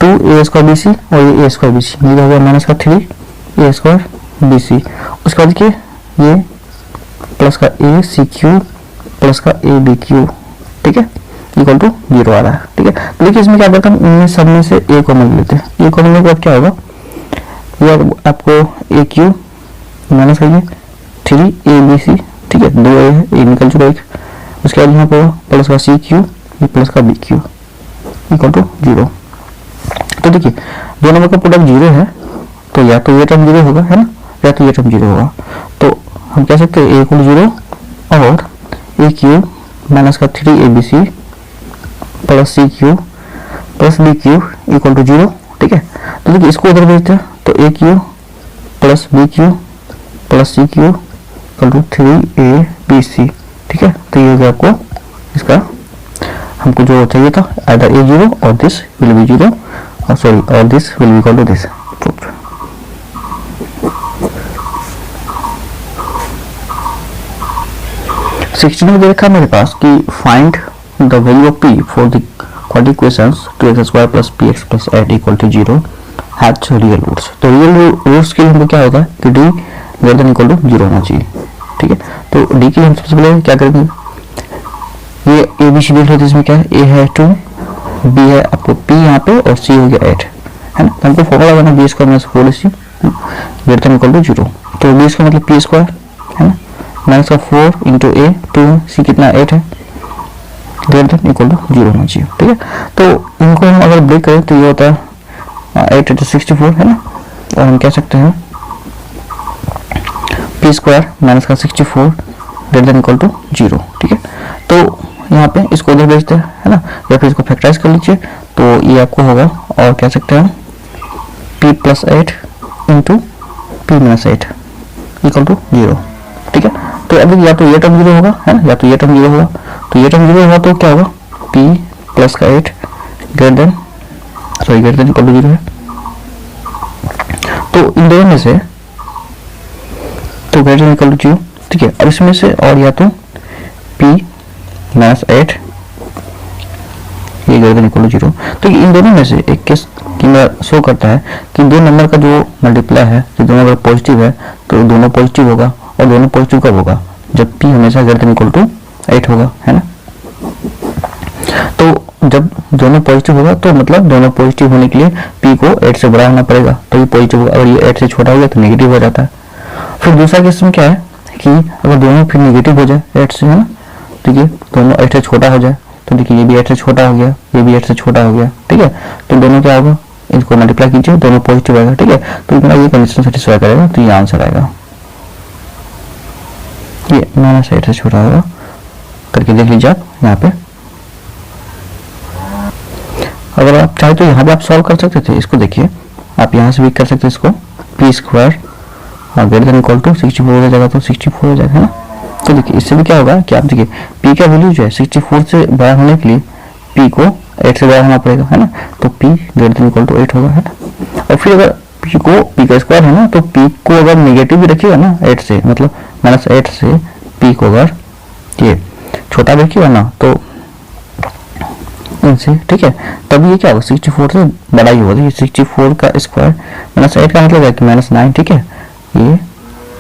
2a स्क्वायर बी सी, और ये a स्क्वायर बी सी, ये हो गया माइनस का 3a स्क्वायर बी सी। उसके बाद देखिए ये प्लस का ए सी क्यू प्लस का ए बी क्यू, ठीक है, इक्वल टू 0 आ रहा है, ठीक है। तो देखिए इसमें क्या करता हूँ, इनमें सब में से ए कॉमन लेते हैं। ए कॉमन लेने के बाद क्या होगा, ये आपको ए क्यू माइनस करिए 3abc, ठीक है, 2a है, ए निकल चुका एक। उसके बाद यहाँ पर प्लस का सी क्यू, ये प्लस का बी क्यू इक्वल टू 0। तो देखिए दो नंबर का प्रोडक्ट 0 है, तो या तो ये टर्म 0 होगा है ना, या तो ये टर्म 0 होगा। तो हम कह सकते हैं ए इक्वल 0 और ए क्यू माइनस का 3abc plus C cube plus B cube equal to 0, ठीक है। तो देखिए इसको उधर भेजते हैं तो A cube plus B cube plus C cube equal to 3abc, ठीक है। तो ये हो गया आपको इसका हमको जो चाहिए था, आइदर ए 0 और दिस विल बी 0, और सॉरी और this will be equal to this. 16 में देखा मेरे पास कि find the value of p for the quadratic equations 2x square plus px plus 8 equal to 0 has real roots. तो रियल रूट्स के लिए हमको क्या होता है कि d greater than equal to 0 होना चाहिए, ठीक है। तो d के लिए हम सबसे पहले क्या करेंगे, ये a b c देख लेते हैं, इसमें क्या है, a है 2, b है आपको p यहाँ पे, और c हो गया 8 है ना। तो हमको फॉर्मूला लगाना b square minus 4ac greater than equal to 0। तो b स्क्वायर मतलब p स्क्वायर है ना, माइनस का 4 इंटू ए 2 सी कितना 8 है, ग्रेटर देन इक्वल टू 0 होना चाहिए, ठीक है। तो इनको हम अगर ब्रेक करें तो ये होता है 8 इंटू 64 है ना, और हम कह सकते हैं पी स्क्वायर माइनस का 64 ग्रेटर देन इक्वल टू 0, ठीक है। तो यहाँ पे इसको उधर भेजते हैं है ना, या फिर इसको फैक्टराइज कर लीजिए तो ये आपको होगा, और कह सकते हैं p plus 8 into p minus 8 equal to 0, ठीक है। तो अभी या तो ये टर्म 0 होगा है ना, या तो ये टर्म 0 होगा। तो ये टर्म 0 होगा तो क्या होगा, p प्लस का 8 ग्रेटर देन इक्वल टू 0 है। तो इन दोनों में से तो ग्रेटर देन इक्वल टू 0, ठीक है। अब इसमें से और या तो p माइनस 8 ये ग्रेटर देन इक्वल टू 0, तो इन दोनों में से एक केस शो करता है कि दो नंबर का जो मल्टीप्लाई है, कि दोनों अगर पॉजिटिव है तो दोनों पॉजिटिव होगा, और दोनों पॉजिटिव कब होगा, जब p हमेशा ग्रेटर देन इक्वल टू 8 होगा, है ना। तो जब दोनों पॉजिटिव होगा तो मतलब दोनों पॉजिटिव होने के लिए p को 8 से बड़ा होना पड़ेगा, तो ये पॉजिटिव होगा। अगर ये 8 से छोटा हो गया तो नेगेटिव हो जाता है। फिर दूसरा केस में क्या है कि अगर दोनों फिर नेगेटिव हो जाए 8 से, है ना, ठीक है, दोनों 8 से छोटा हो जाए, तो देखिए ये भी 8 से छोटा हो गया, ये भी 8 से छोटा हो गया, ठीक है, तो दोनों क्या होगा, इसको मल्टीप्लाई कीजिए, दोनों पॉजिटिव आएगा, ठीक है, तो इतना ये कंडीशन सेटिस्फाई करेगा, तो ये आंसर आएगा, ये माइनस 8 से छोटा होगा करके देख लीजिए आप यहाँ पे। अगर आप चाहे तो यहाँ पे आप सॉल्व कर सकते थे, इसको देखिए आप यहाँ से भी कर सकते हैं इसको, p square greater than equal to 64 हो जाएगा, तो 64 हो जाएगा, है ना। तो देखिए इससे भी क्या होगा कि आप देखिए p का वैल्यू जो है 64 से बड़ा होने के लिए p को 8 से बड़ा होना पड़ेगा, है ना, तो p greater than equal to 8 होगा, है ना। और फिर अगर p का स्क्वायर है ना, तो p को अगर नेगेटिव भी रखिएगा ना 8 से, मतलब माइनस 8 से p को अगर ये छोटा रखिएगा ना तो इनसे, ठीक है, तब ये क्या होगा 64 से बड़ा ही होगा। ये 64 का स्क्वायर माइनस 8 का मतलब है कि माइनस 9, ठीक है, ये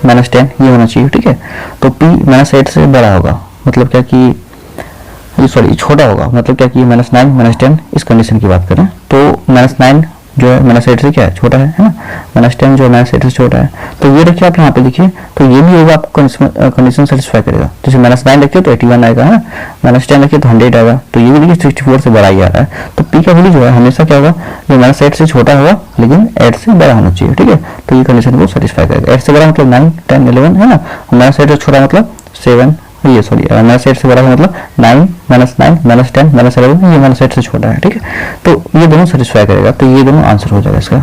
माइनस 10 ये होना चाहिए, ठीक है, तो p माइनस 8 से बड़ा होगा, मतलब क्या कि सॉरी छोटा होगा, मतलब क्या कि माइनस 9 माइनस 10 इस कंडीशन की बात करें तो माइनस 9 जो है माइनस 8 से क्या है छोटा है ना, माइनस 10 जो है माइनस 8 से छोटा है, तो ये रखिए आप यहाँ पे देखिए, तो ये भी होगा आपको कंडीशन सेटिस्फाई करेगा। जैसे माइनस 9 रखिए तो 81 आएगा, है ना, माइनस 10 रखिए तो 100 आएगा, तो ये भी देखिए 64 से बड़ा ही आ रहा है, तो p का वैल्यू जो है हमेशा क्या होगा, ये माइनस 8 से छोटा होगा लेकिन 8 से बड़ा होना चाहिए, ठीक है, तो ये कंडीशन को सेटिस्फाई करेगा। 8 से बड़ा मतलब 9 10 11, है ना, माइनस 8 से छोटा मतलब 7, ये सॉरी माइनस 8 से बड़ा है मतलब 9 माइनस 9 माइनस 10 माइनस 11, ये माइनस 8 से छोटा है, ठीक है, तो ये दोनों सेटिस्फाई करेगा, तो ये दोनों आंसर हो जाएगा इसका।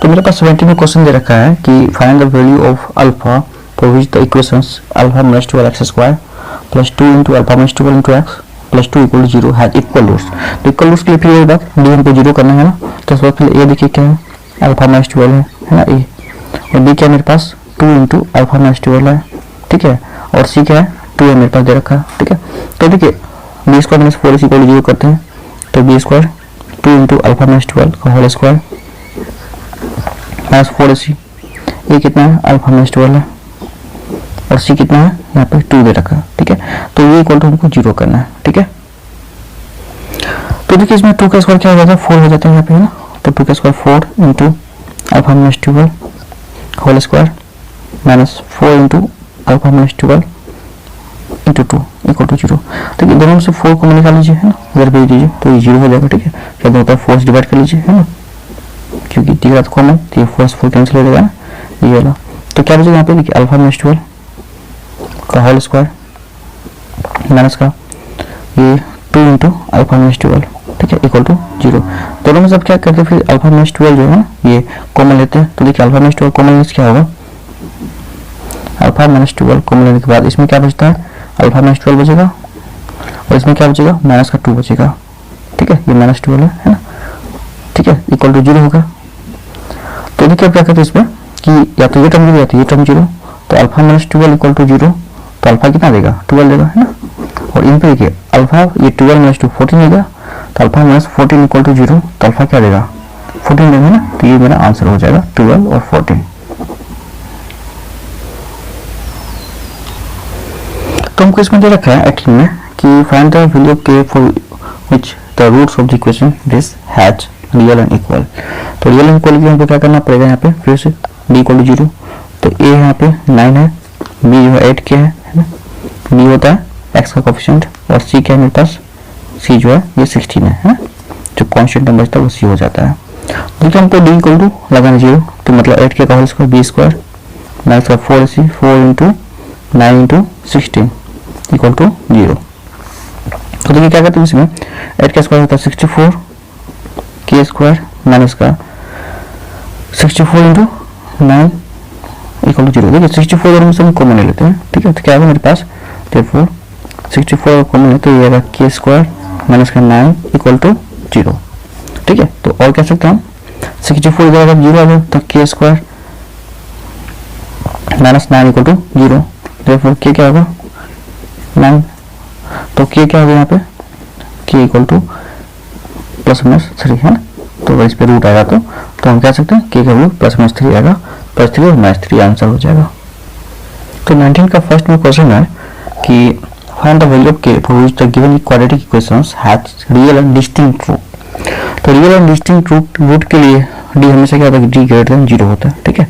तो मेरे पास 70 में क्वेश्चन दे रखा है कि find the value of alpha for which the equations alpha minus 12x square plus 2 into alpha minus 12 into x plus 2 equal to 0 has equal roots. तो इक्वल रूट्स के लिए फिर ये बात डी हमको 0 करना है ना, तो इस वक्त ये देखिए क्या है, अल्फा माइनस 12 है ना ए, और बी क्या है मेरे पास 2 into अल्फा माइनस 12 है, ठीक है, और सी क्या है 2 है मेरे पास दे रखा है, ठीक है। तो देखिए B square minus 4 equal to 0 करते हैं, तो b square 2 into alpha minus 12 का होल स्क्वायर माइनस 4ac, ये कितना है अल्फा माइनस 12 है, और सी कितना है यहाँ पे 2 दे रखा है, ठीक है, तो ये इक्वल टू हमको 0 करना है, ठीक है। तो देखिए इसमें 2 का स्क्वायर क्या हो जाता है 4 हो जाता है यहाँ पे, है ना, तो 2 का square 4 into alpha minus 12 whole square minus 4 into alpha minus 12 into 2 equal to 0। देखिए दोनों में से 4 को निकाल लीजिए, है ना, इधर भेज दीजिए तो ये 0 हो जाएगा, ठीक है, क्या होता है 4 से डिवाइड कर लीजिए, है ना, क्योंकि दिख रहा था कॉमन, तो ये 4 कैंसिल हो जाएगा ना, ये वाला, तो क्या बचेगा यहाँ पे देखिए अल्फा माइनस 12 का होल स्क्वायर माइनस का ये 2 इंटू अल्फा माइनस 12, ठीक है, इक्वल टू 0। दोनों में सब क्या करते हैं फिर अल्फा माइनस 12 जो है ना ये कॉमन लेते हैं, तो देखिए अल्फा माइनस 12 कॉमन लेने से क्या होगा, अल्फा माइनस 12 कॉमन लेने के बाद इसमें क्या बचता है अल्फा माइनस 12 बचेगा, और इसमें क्या बचेगा माइनस का 2 बचेगा, ठीक है, ये माइनस 12 है ना, ठीक है, इक्वल टू 0 होगा। तो देखिए अब क्या करते हैं इसमें कि या तो ये टर्म 0 या तो ये टर्म 0, तो अल्फा माइनस 12 इक्वल टू 0, तो अल्फा कितना देगा 12 देगा, है ना, और इन पे देखिए अल्फा ये 12 माइनस 2 14 देगा, तो अल्फा माइनस 14 इक्वल टू 0, तो अल्फा क्या देगा 14 देगा ना, तो ये मेरा आंसर हो जाएगा 12 और 14। तो हमको इसमें दे रखा है 18 में कि find the value of k for which the roots of the equation this has real and equal. तो रियल एंड इक्वल के लिए हमको क्या करना पड़ेगा यहाँ पे फिर से d इक्वल टू 0, तो a यहाँ पे 9 है, b जो है 8 के है ना, b होता है x का कोफिशिएंट, और c क्या है मेरे पास c जो है ये 16 है ना, जो कांस्टेंट नंबर था वो c हो जाता है। देखिए हमको d इक्वल टू लगाना 0, तो मतलब 8 के का whole square b square minus का 4c 4 into 9 into 16 equal to 0। तो देखिए क्या करते हैं इसमें 8 का स्क्वायर होता है 64 के स्क्वायर माइनस का 64 इंटू 9 इक्वल टू 0। देखिए 64 दोनों से हम कॉमन ले लेते हैं, ठीक है, तो क्या होगा मेरे पास therefore 64 कॉमन है तो ये आएगा के स्क्वायर माइनस का 9 इक्वल टू 0, ठीक है। तो और कह सकते हैं हम 64 इधर अगर 0 आ जाए तो k square minus 9 equal to 0, therefore k क्या होगा 9, तो के क्या होगा यहाँ पे के इक्वल टू प्लस माइनस 3 है ना, तो अगर इस पे रूट आएगा तो हम कह सकते हैं के का वैल्यू प्लस माइनस 3 आएगा, प्लस 3 और माइनस 3 आंसर हो जाएगा। तो 19 का फर्स्ट में क्वेश्चन है कि फाइंड द वैल्यू ऑफ के for which the given quadratic equations has real and distinct root. तो रियल एंड डिस्टिंक्ट रूट के लिए डी हमेशा क्या होता है, डी ग्रेटर देन 0 होता है, ठीक है।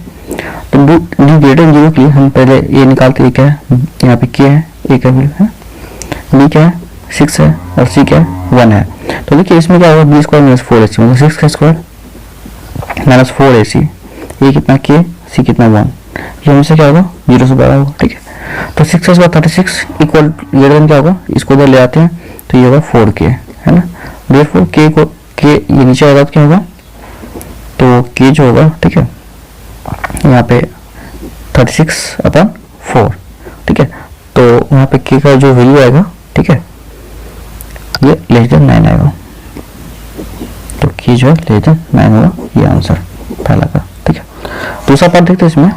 तो डी ग्रेटर देन 0 के लिए हम पहले ये निकालते हैं, क्या है यहाँ पे के है, ए का वैल्यू है, बी क्या है 6 है और सी क्या है 1 है। तो देखिए इसमें क्या होगा बी स्क्वायर माइनस 4ac मतलब 6 का स्क्वायर माइनस 4ac, ये कितना के, सी कितना 1, ये हमेशा क्या होगा 0 से बड़ा होगा, ठीक है। तो 6 का स्क्वायर 36 इक्वल ग्रेटर देन क्या होगा, इसको उधर ले आते हैं तो ये होगा 4k है ना, देयरफॉर के को के ये नीचे आएगा तो क्या होगा, तो के जो होगा ठीक है यहाँ पे 36/4, ठीक है। तो वहाँ पे के का जो वैल्यू आएगा ठीक है ये लेस देन 9 आएगा, तो के जो है लेस देन 9 होगा, ये आंसर पहला का, ठीक है। दूसरा पार्ट देखते हैं इसमें।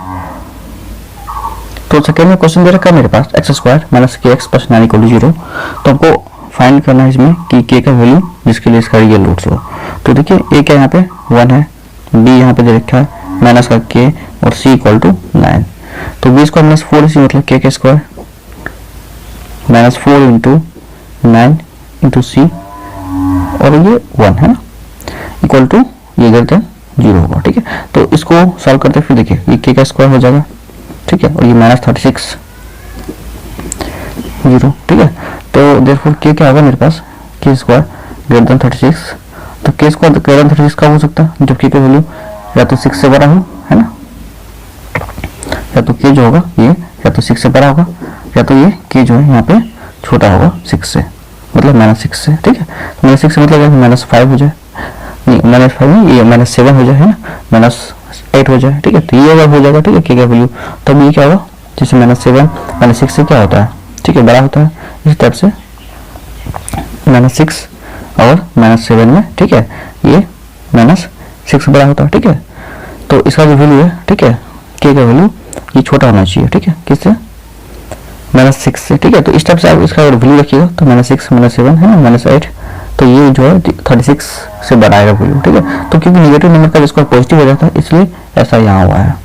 तो सेकेंड में क्वेश्चन दे रखा है मेरे पास एक्स स्क्वायर माइनस के एक्स प्लस 9 इक्वल टू 0। तो हमको फाइंड करना है इसमें कि के का वैल्यू जिसके लिए इसका रियल रूट्स हो। तो देखिए ए क्या यहाँ पे 1 है, बी यहाँ पे दे रखा है माइनस का के और सी इक्वल टू 9। तो बी स्क्वायर माइनस 4ac मतलब के स्क्वायर माइनस 4 इंटू 9 इंटू सी और ये 1 है ना, इक्वल टू ये ग्रेटर देन 0 होगा, ठीक है। तो इसको सॉल्व करते फिर देखिए ये के का स्क्वायर हो जाएगा, ठीक है, और ये माइनस 36 0, ठीक है। तो देयरफॉर के क्या होगा मेरे पास के स्क्वायर ग्रेटर देन 36, तो के स्क्वायर ग्रेटर देन 36 का हो सकता है जब के का वैल्यू या तो 6 से बड़ा हो है ना, या तो के जो होगा ये या तो 6 से बड़ा होगा या तो ये के जो है यहाँ पे छोटा होगा 6 से, मतलब -6 से, ठीक है। -6 से मतलब -5 हो जाए, नहीं -5 नहीं ये -7 हो जाए है ना, -8 हो जाए, ठीक है। तो ये अगर हो जाएगा ठीक है के का वैल्यू, तब ये क्या होगा जैसे -7 -6 से क्या होता है, ठीक है बड़ा होता है, इस टाइप से -6 और -7 में ठीक है ये -6 बड़ा होता है, ठीक है। तो इसका जो वैल्यू है ठीक है के का वैल्यू ये छोटा होना चाहिए, ठीक है, किससे -6 से, ठीक है। तो इस टाइप से आप इसका वैल्यू रखिएगा तो -6 -7 है ना -8, तो ये जो है 36 से बड़ा आएगा वैल्यू, ठीक है। तो क्योंकि नेगेटिव नंबर का स्क्वायर पॉजिटिव हो जाता है इसलिए ऐसा यहाँ हुआ है।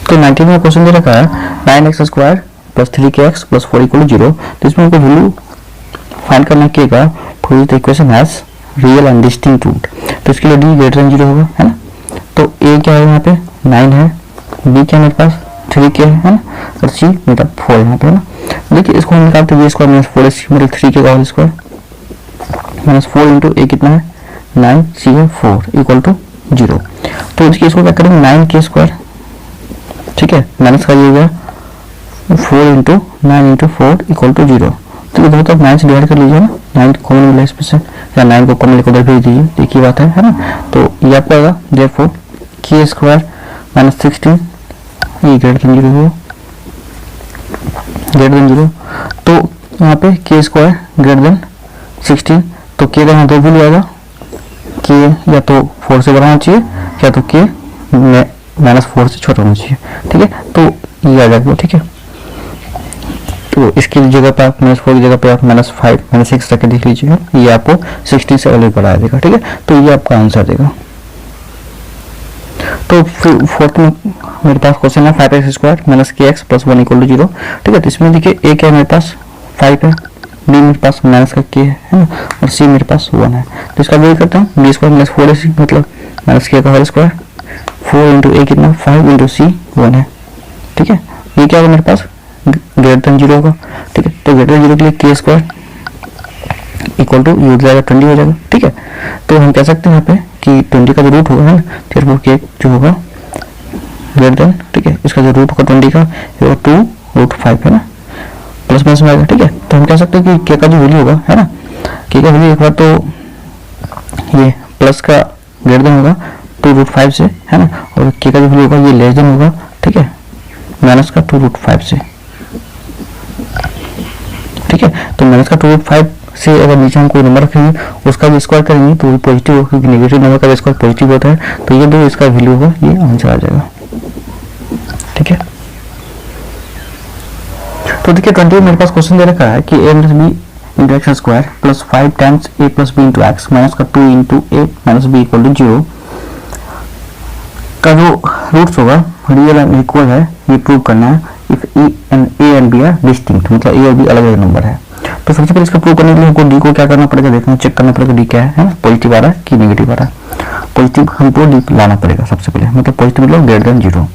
तो 19 में क्वेश्चन दे रखा है 9x square plus 3kx plus 4 equal to 0। तो इसमें हमको वैल्यू फाइंड करना के का for which the equation has real and distinct root. तो इसके लिए डी ग्रेटर देन 0 होगा है ना। तो ए क्या है यहाँ पे 9 है, बी क्या मेरे पास 3k है ना, और सी मेरा 4 यहाँ पे है ना। देखिए इसको हम निकालते हैं स्क्वायर माइनस 4ac मतलब 3k का होल स्क्वायर माइनस 4 इंटू ए कितना है 9, सी है 4 इक्वल टू 0। तो इसकी इसको क्या करेंगे 9k स्क्वायर, ठीक है, माइनस का ये हो गया 4 इंटू 9 इंटू 4 इक्वल टू 0। तो इधर तक 9 से डिवाइड कर लीजिए ना, 9 कॉमन मिला इसमें से, या 9 को कॉमन लेकर उधर भेज दीजिए, एक ही बात है ना। तो ये आपका आएगा देयरफॉर k स्क्वायर माइनस 16 ये ग्रेटर देन 0 हो, ग्रेटर देन 0। तो यहाँ पे k स्क्वायर ग्रेटर देन 16, तो k का यहाँ दो वैल्यू आएगा, k या तो 4 से बड़ा होना चाहिए या तो k -4 से छोटा होना चाहिए, ठीक है। तो ये आ जाएगा, ठीक है। तो इसकी जगह पे आप -4 की जगह पे आप -5 -6 रख के देख लीजिएगा, ये आपको 16 से अलग बढ़ा देगा, ठीक है। तो ये आपका आंसर देगा। तो फोर्थ में मेरे पास क्वेश्चन है 5x square minus kx plus 1 equal to 0, ठीक है। तो इसमें देखिए a क्या है मेरे पास 5 है, b मेरे पास माइनस का k है ना, और c मेरे पास 1 है। तो इसका वैल्यू करता हूँ b स्क्वायर माइनस 4ac मतलब माइनस k का होल स्क्वायर 4 इंटू a कितना 5 इंटू c 1 है, ठीक है। ये क्या होगा मेरे पास ग्रेटर देन 0 होगा, ठीक है। तो ग्रेटर देन 0 के लिए k स्क्वायर इक्वल टू ये हो जाएगा 20 हो जाएगा, ठीक है। तो हम कह सकते हैं यहाँ पे कि 20 का जो रूट होगा है ना, फिर के जो होगा ग्रेटर देन, ठीक है, इसका जो रूट होगा 20 का 2√5 है ना, प्लस माइनस में आएगा, ठीक है। तो हम कह सकते हैं कि के का जो वैल्यू होगा है ना, के का वैल्यू एक बार तो ये प्लस का ग्रेटर देन होगा 2√5 से है ना, और के का जो वैल्यू होगा ये लेस देन होगा, ठीक है, माइनस का 2√5 से, ठीक है। तो माइनस का 2√5 से अगर नीचे हम कोई नंबर रखेंगे उसका भी स्क्वायर करेंगे तो वो पॉजिटिव होगा, क्योंकि नेगेटिव नंबर का स्क्वायर पॉजिटिव होता है। तो ये दो इसका वैल्यू होगा, ये आंसर आ जाएगा। ठीक है। तो देखिए 20 मेरे पास क्वेश्चन दे रखा है कि a minus b into x square plus 5 times a plus b into x minus का 2 into a minus b equal to 0 का जो रूट्स होगा रियल एंड इक्वल है, ये प्रूव करना है। If a and b are distinct, मतलब a और बी अलग अलग नंबर है। तो सबसे पहले इसको प्रूव करने के लिए हमको डी को क्या करना पड़ेगा, देखना चेक करना पड़ेगा डी क्या है, पॉजिटिव आ रहा है कि नेगेटिव आ रहा है। पॉजिटिव हमको डी लाना पड़ेगा सबसे पहले, मतलब पॉजिटिव मतलब ग्रेटर देन 0।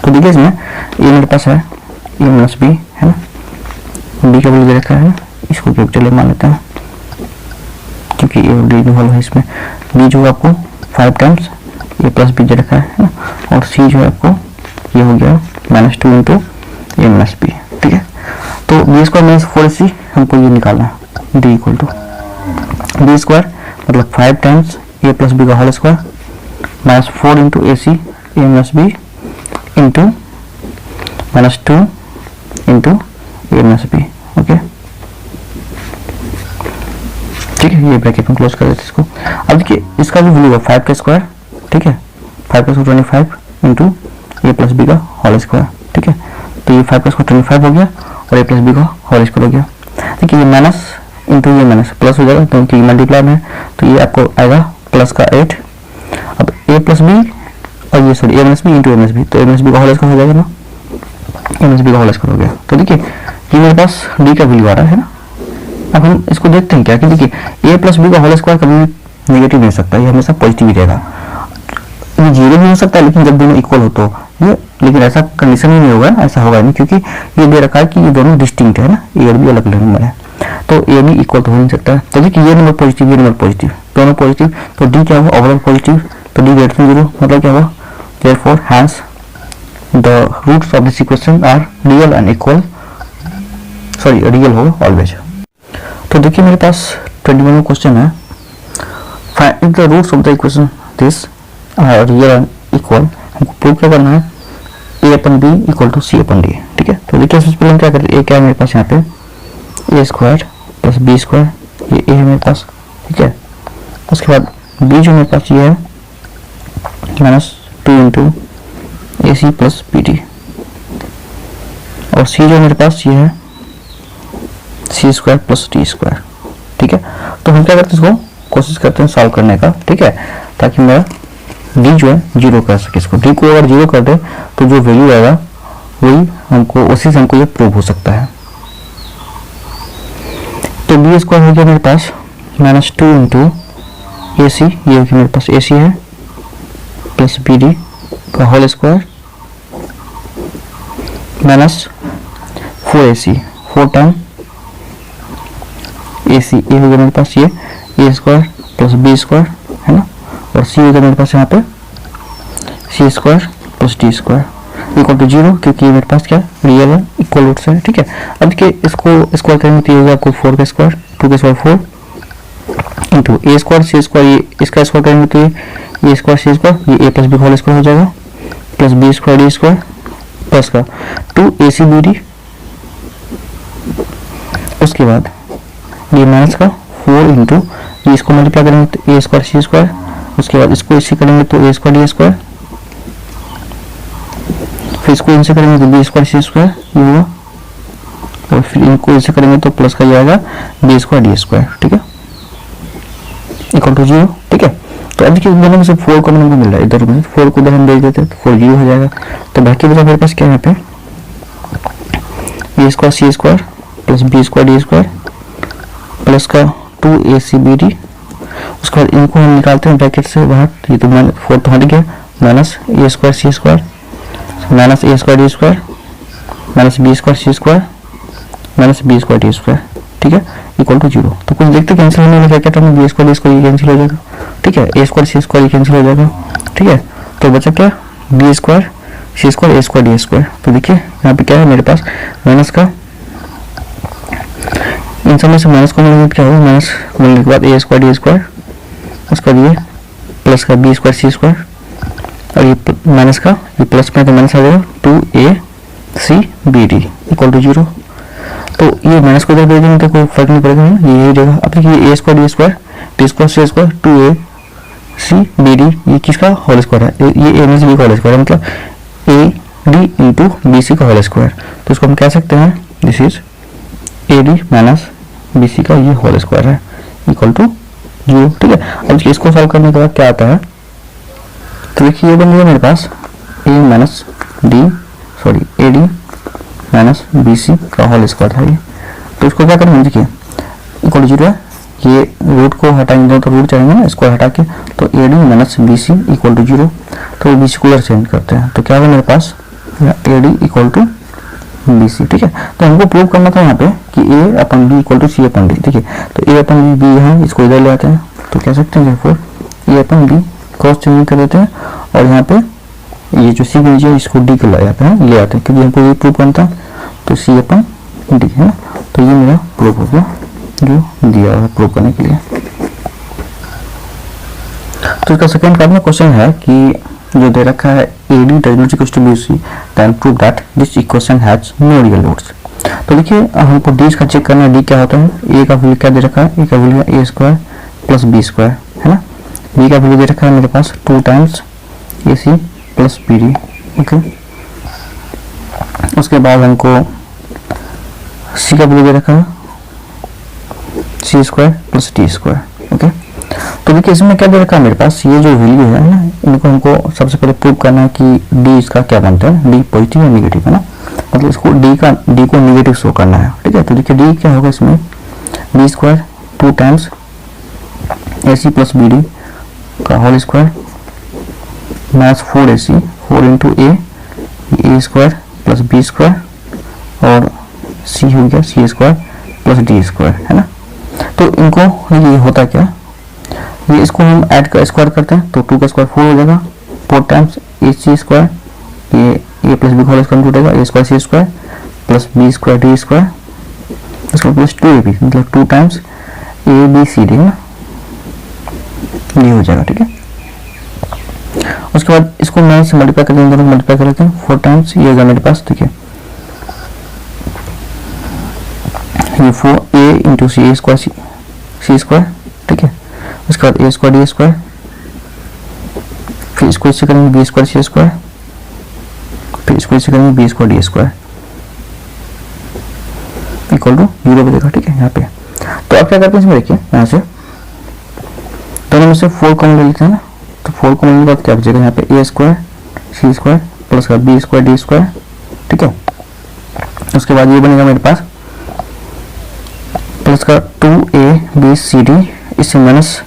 तो देखिए इसमें ए मेरे पास है ए माइनस बी है ना, बी का वैल्यू दे रखा है, इसको कैपिटल ए मान लेते हैं क्योंकि ए और डी इक्वल है। इसमें बी जो है आपको 5 टाइम्स ए प्लस बी दे रखा है ना, और सी जो है आपको ये हो गया -2 इंटू ए माइनस बी, ठीक है। तो बी स्क्वायर माइनस 4ac हमको ये निकालना है, D equal to b square मतलब 5 टाइम्स ए प्लस बी का whole square minus 4 into a c a minus b into -2 into a minus b, okay ठीक है। ये ब्रैकेट में क्लोज कर देते इसको। अब देखिए इसका जो वैल्यू है 5 का स्क्वायर, ठीक है, 5 का square 25 into A plus B का होल स्क्वायर, ठीक है। तो ये 5 का स्क्वायर 25 हो गया और ए प्लस बी का होल स्क्वायर हो गया। देखिए ये माइनस इंटू ये माइनस प्लस हो जाएगा क्योंकि मल्टीप्लाई में, तो ये आपको आएगा प्लस का 8। अब ए प्लस बी और ये sorry A minus b into a minus B, तो ए माइनस बी का होल स्क्वायर हो जाएगा ना, ए माइनस बी का होल स्क्वायर हो गया। तो देखिए ये मेरे पास डी का वैल्यू आ रहा है ना। अब हम इसको देखते हैं क्या कि देखिए ए प्लस बी का होल स्क्वायर कभी नेगेटिव नहीं हो सकता, ये हमेशा पॉजिटिव ही रहेगा। ये 0 भी हो सकता है लेकिन जब दोनों इक्वल हो तो ये, लेकिन ऐसा कंडीशन ही नहीं होगा, ऐसा होगा नहीं क्योंकि ये दे रखा है कि ये दोनों डिस्टिंक्ट है ना, ए और बी अलग अलग नंबर है, तो ए बी इक्वल तो हो नहीं सकता। तो देखिए ये नंबर पॉजिटिव, ये नंबर पॉजिटिव, दोनों पॉजिटिव, तो डी क्या होगा ओवरऑल पॉजिटिव, तो डी ग्रेटर देन 0 मतलब क्या होगा, therefore hence the roots of this equation are real and equal, sorry real होगा ऑलवेज। तो देखिए मेरे पास 21 क्वेश्चन है, find the roots of the equation this are real and equal. हमको प्रूव क्या करना है, A upon B equal to C upon D, ठीक है। तो देखिए सबसे पहले हम क्या करते हैं, ए क्या है मेरे पास यहाँ पे A square plus B square, ये ए है मेरे पास, ठीक है। उसके बाद बी जो मेरे पास ये है -2 into a C plus B D, और सी जो मेरे पास ये है सी स्क्वायर प्लस डी स्क्वायर, ठीक है। तो हम क्या करते हैं, इसको कोशिश करते हैं सॉल्व करने का, ठीक है, ताकि मेरा डी जो है 0 कर सके। इसको डी को अगर 0 कर दे तो जो वैल्यू आएगा वही हमको, उसी से हमको ये प्रूव हो सकता है। तो बी स्क्वायर हो गया मेरे पास -2 इंटू ए सी, ये मेरे पास ए सी है प्लस बी डी का होल स्क्वायर -4ac 4 टाइम ए सी, ए हो गया मेरे पास ये A square plus B square है ना, और सी हो गया मेरे पास यहाँ पे C square plus D square equal to 0 क्योंकि ये मेरे पास क्या रियल है, इक्वल रूट्स है, ठीक है। अब देखिए इसको स्क्वायर करेंगे तो ये होगा आपको 4 का स्क्वायर 2 का स्क्वायर 4 इंटू ए स्क्वायर सी स्क्वायर, ये इसका स्क्वायर करेंगे तो ये स्क्वायर सी स्क्वायर, ये a plus B whole square हो जाएगा plus B square D square plus का 2ac बी डी, उसके बाद ये माइनस का 4 इंटू ये इसको मल्टीप्लाई करेंगे तो ए स्क्वायर सी स्क्वायर, उसके बाद इसको इसी करेंगे तो ए स्क्वायर डी स्क्वायर, फिर इसको इनसे करेंगे तो बी स्क्वायर सी स्क्वायर ये होगा, और फिर इनको इनसे करेंगे तो प्लस का ये आएगा बी स्क्वायर डी स्क्वायर, ठीक है, इक्वल टू 0, ठीक है। तो अब देखिए दोनों में से 4 कॉमन हमको मिल रहा है, इधर में 4 को इधर हम भेज देते तो 4 0 हो जाएगा। तो बाकी बचा मेरे पास क्या है यहाँ पे A square C square plus B square D square plus का 2ac बी डी, उसके बाद इनको हम निकालते हैं ब्रैकेट से बाहर, ये तो 4 तो हट गया, माइनस ए स्क्वायर सी स्क्वायर माइनस ए square D square minus B square सी square minus B square D square, ठीक है, इक्वल टू 0। तो कुछ देखते कैंसिल होने वाला क्या, बी स्क्वायर डी स्क्वायर ये कैंसिल हो जाएगा, ठीक है, ए स्क्वायर सी स्क्वायर ये कैंसिल हो जाएगा, ठीक है। तो बचा क्या बी स्क्वायर सी स्क्वायर ए स्क्वायर डी स्क्वायर। तो देखिए यहाँ पे क्या है मेरे पास माइनस का, इन सब में से माइनस को मिलने क्या होगा, माइनस मिलने के बाद ए स्क्वायर डी स्क्वायर, उसका ये प्लस का बी स्क्वायर सी स्क्वायर, और ये माइनस का ये प्लस में तो माइनस आ जाएगा 2ac B D equal to 0। तो ये माइनस को इधर भेज देंगे तो कोई फर्क नहीं पड़ेगा, ये यही रहेगा। अब देखिए A square D square D square C square 2ac B D, ये किसका होल स्क्वायर है, ये ए माइनस बी का होल स्क्वायर है, मतलब ए डी इंटू बी सी का होल स्क्वायर। तो इसको हम कह सकते हैं this is A D minus B C का ये होल स्क्वायर है इक्वल टू 0। ठीक है, अब इसको सॉल्व करने के बाद क्या आता है, तो देखिए ये बन गया मेरे पास A minus D sorry A D minus B C का होल स्क्वायर है ये। तो इसको क्या करेंगे, देखिए इक्वल 0 है, ये रूट को हटाएंगे तो रूट जाएंगे ना, इसको हटा के, तो a D minus B c equal to 0। तो बी सी को चेंज करते हैं तो क्या होगा मेरे पास A D equal to B C. ठीक है, तो हमको प्रूव करना था यहाँ पे कि A upon B equal to C upon D. ठीक है, तो ए अपन बी है, इसको इधर ले आते हैं तो कह सकते हैं ए अपन बी क्रॉस चेंज कर देते हैं, और यहाँ पे ये जो सी के नीचे इसको डी को ले आते हैं क्योंकि हमको ये प्रूव करना था, तो सी अपन डी है ना। तो ये मेरा प्रूफ हो गया जो दिया है प्रूव करने के लिए। तो इसका सेकंड पार्ट में क्वेश्चन है कि जो दे रखा है a D does not equal to B c then prove that this equation has no real roots. तो देखिए हमको डी का चेक करना है, डी क्या होता है, ए का वैल्यू क्या दे रखा है, ए का वैल्यू है A square plus B square है ना, बी का वैल्यू दे रखा है मेरे पास 2 times A C plus B D. Okay, उसके बाद हमको सी का वैल्यू दे रखा है सी square plus D square. Okay, तो देखिए इसमें क्या दे रखा है मेरे पास, ये जो वैल्यू है ना, इनको हमको सबसे पहले प्रूव करना है कि डी इसका क्या बनता है, डी पॉजिटिव या नेगेटिव है ना, मतलब इसको डी को नेगेटिव शो करना है। ठीक है, तो देखिए डी क्या होगा इसमें B square 2 times A C plus B D का होल स्क्वायर माइनस 4 ए सी 4 इंटू ए स्क्वायर प्लस बी स्क्वायर और सी हो गया सी स्क्वायर प्लस डी स्क्वायर है ना। तो इनको ये होता क्या, ये इसको हम ऐड कर स्क्वायर करते हैं तो 2 का स्क्वायर 4 हो जाएगा, 4 टाइम्स ए सी स्क्वायर ये प्लस बी होल स्क्वायर टूटेगा, A square C square plus B square D square इसको प्लस 2 ए बी, मतलब 2 times A B C D ना, ये हो जाएगा। ठीक है, उसके बाद इसको मैं से मल्टीप्लाई कर देंगे, मल्टीप्लाई कर लेते हैं 4 टाइम्स ये होगा मेरे पास। ठीक है, ये 4 ए इंटू सी ए स्क्वायर सी स्क्वायर। ठीक है, उसके बाद ए स्क्वायर डी स्क्वायर, फिर इसको इससे करेंगे बी स्क्वायर सी स्क्वायर, फिर इसको इससे करेंगे b square D square equal to 0 बनेगा। ठीक है, यहाँ पे तो अब क्या करते हैं इसमें, देखिए यहाँ से दोनों में से 4 कॉमन ले लेते हैं ना, तो 4 कॉमन लेने के बाद क्या बचेगा यहाँ पे A square C square plus का बी स्क्वायर डी स्क्वायर। ठीक है, उसके बाद ये बनेगा मेरे पास प्लस का 2ab इससे माइनस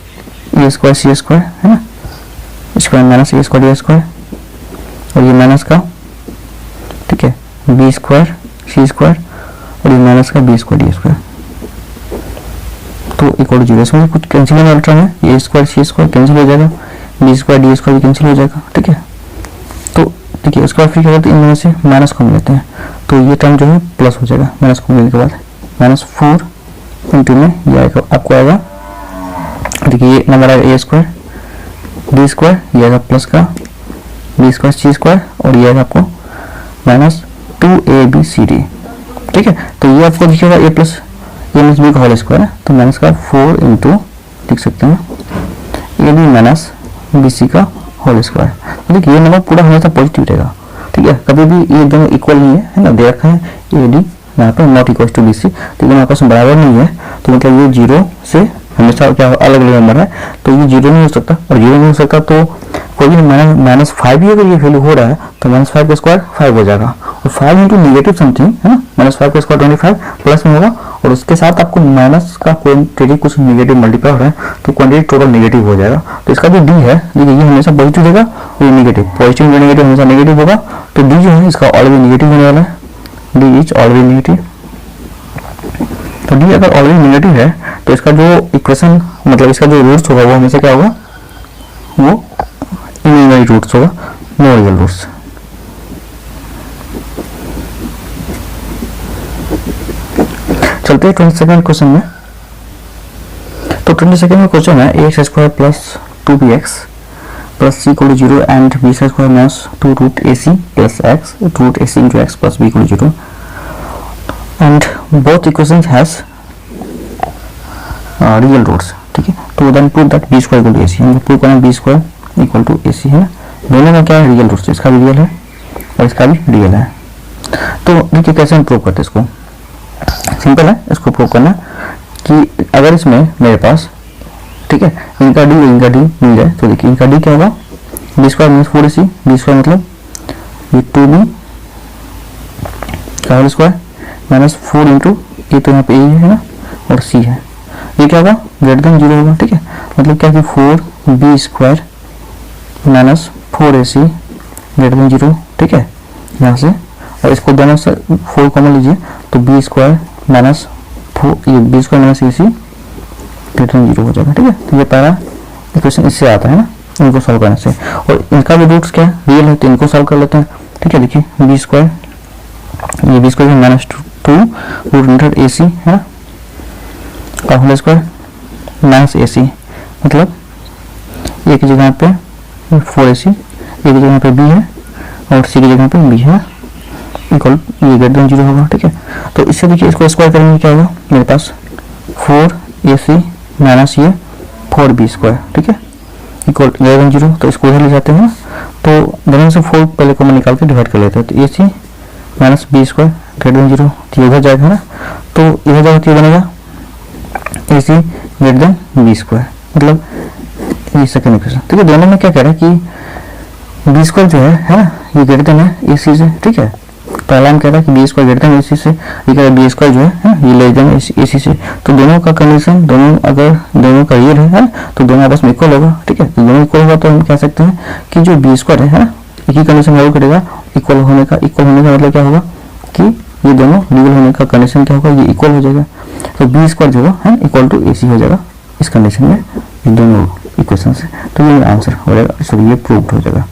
ए स्क्वायर सी स्क्वायर है ना, स्क्वायर माइनस ए स्क्वायर डी स्क्वायर और ये माइनस का, ठीक है, बी स्क्वायर सी स्क्वायर और ये माइनस का बी स्क्वायर डी स्क्वायर, तो इक्वल टू 0। इसमें कुछ कैंसिल होने वाला टर्म है, A square C square cancel हो जाएगा, बी स्क्वायर डी स्क्वायर भी कैंसिल हो जाएगा। ठीक है, तो देखिए उसके बाद फिर क्या करते हैं, इनमें से माइनस को लेते हैं तो ये टर्म जो है प्लस हो जाएगा, माइनस को लेने के बाद -4 इंटू में ये आएगा आपको आएगा, देखिए ये नंबर आएगा ए स्क्वायर डी स्क्वायर, ये आएगा प्लस का बी स्क्वायर सी स्क्वायर और ये आएगा आपको -2abcd। ठीक है, तो ये आपको दिखेगा a plus a minus B का होल स्क्वायर है, तो माइनस का 4 इंटू लिख सकते हैं a b minus B C का होल स्क्वायर। तो देखिए ये नंबर पूरा हमेशा पॉजिटिव रहेगा। ठीक है, कभी भी ये दोनों इक्वल नहीं है ना, दे रखा है ए डी यहाँ पे not equal to B c, तो दोनों आपस में बराबर नहीं है, तो मतलब ये 0 से हमेशा क्या अलग अलग नंबर है, तो ये 0 नहीं हो सकता, और 0 नहीं हो सकता तो कोई भी -5 भी अगर ये वैल्यू हो रहा है तो -5 का स्क्वायर 5 हो जाएगा, और 5 इंटू नेगेटिव समथिंग है ना, -5 का स्क्वायर 25 प्लस में होगा, और उसके साथ आपको माइनस का क्वांटिटी कुछ नेगेटिव मल्टीप्लाई हो रहा है तो क्वांटिटी टोटल नेगेटिव हो जाएगा। तो इसका जो डी है देखिए ये हमेशा पॉजिटिव रहेगा और ये नेगेटिव, पॉजिटिव या नेगेटिव हमेशा नेगेटिव होगा, तो डी जो है इसका ऑलवेज नेगेटिव होने वाला है, डी इज ऑलवेज नेगेटिव। तो डी अगर ऑलरेडी नेगेटिव है तो इसका जो इक्वेशन मतलब इसका जो रूट्स होगा वो हमेशा क्या होगा, वो इमेजिनरी रूट्स होगा, नो रियल रूट्स। चलते हैं 22nd क्वेश्चन में। तो 22nd में क्वेश्चन है ax square plus 2bx plus c equal to 0 and b square minus 2 root ac plus x root ac into x plus b equal to 0 and both equations has real roots। ठीक है, तो then prove that b square equal to ac, हम prove करें b square equal to ac है ना, दोनों में क्या है रियल रूट्स, इसका भी रियल है और इसका भी रियल है। तो देखिए कैसे हम प्रूव करते हैं इसको। सिंपल है इसको प्रूव करना कि अगर इसमें मेरे पास, ठीक है, इनका डी मिल जाए तो देखिए इनका डी क्या होगा, b square minus 4ac, b square मतलब ये 2b का होल स्क्वायर माइनस 4 इंटू ये तो यहाँ पे ए है ना और सी है, ये क्या होगा ग्रेटर देन 0 होगा। ठीक है, मतलब क्या कि 4b square minus 4ac greater than 0। ठीक है, यहाँ से और इसको दोनों से 4 कॉमन लीजिए तो बी स्क्वायर माइनस 4, ये बी स्क्वायर माइनस ए सी ग्रेटर देन 0 हो जाएगा। ठीक है, तो ये पहला इक्वेशन इससे आता है ना, इनको सॉल्व करने से। और इनका भी रूट्स क्या है, रियल है, तो इनको सॉल्व कर लेते हैं। ठीक है, देखिए बी स्क्वायर, ये B square minus 2 root under A C है का होल स्क्वायर माइनस ए सी, मतलब ए की जगह पे 4ac, ए की जगह पे b है और c की जगह पे b है, इक्वल ये ग्रेटर देन 0 होगा। ठीक है, तो इससे देखिए इसको स्क्वायर करेंगे क्या होगा, मेरे पास 4ac माइनस ये 4b स्क्वायर, ठीक है, इक्वल ग्रेटर देन 0। तो इसको इधर ले जाते हैं, तो दोनों से 4 पहले कॉमन निकाल के डिवाइड कर लेते हैं, तो ac minus b square greater than 0, तो ये इधर जाएगा ना, तो इधर जाएगा तो ये बनेगा ac greater than b square, मतलब ये सेकंड इक्वेशन। ठीक है, दोनों में क्या कह रहा है कि बी स्क्वायर जो है ना, ये ग्रेटर देन है ए सी से। ठीक है, पहला हम कह रहा है कि बी स्क्वायर ग्रेटर देन ए सी से, ये कह रहा है बी स्क्वायर जो है ये लेस देन ए सी से। तो दोनों का कंडीशन, दोनों अगर दोनों का रियल है तो दोनों आपस में इक्वल होगा। ठीक है, तो दोनों इक्वल होगा तो हम कह सकते हैं कि जो बी स्क्वायर है ना, एक ही कंडीशन लागू करेगा, इक्वल होने का मतलब क्या होगा कि ये दोनों रियल होने का कंडीशन क्या होगा, ये इक्वल हो जाएगा। तो बी स्क्वायर जो है इक्वल टू ए सी हो जाएगा इस कंडीशन में, दोनों इक्वेशन से। तो ये आंसर हो जाएगा, सॉरी ये प्रूव्ड हो जाएगा।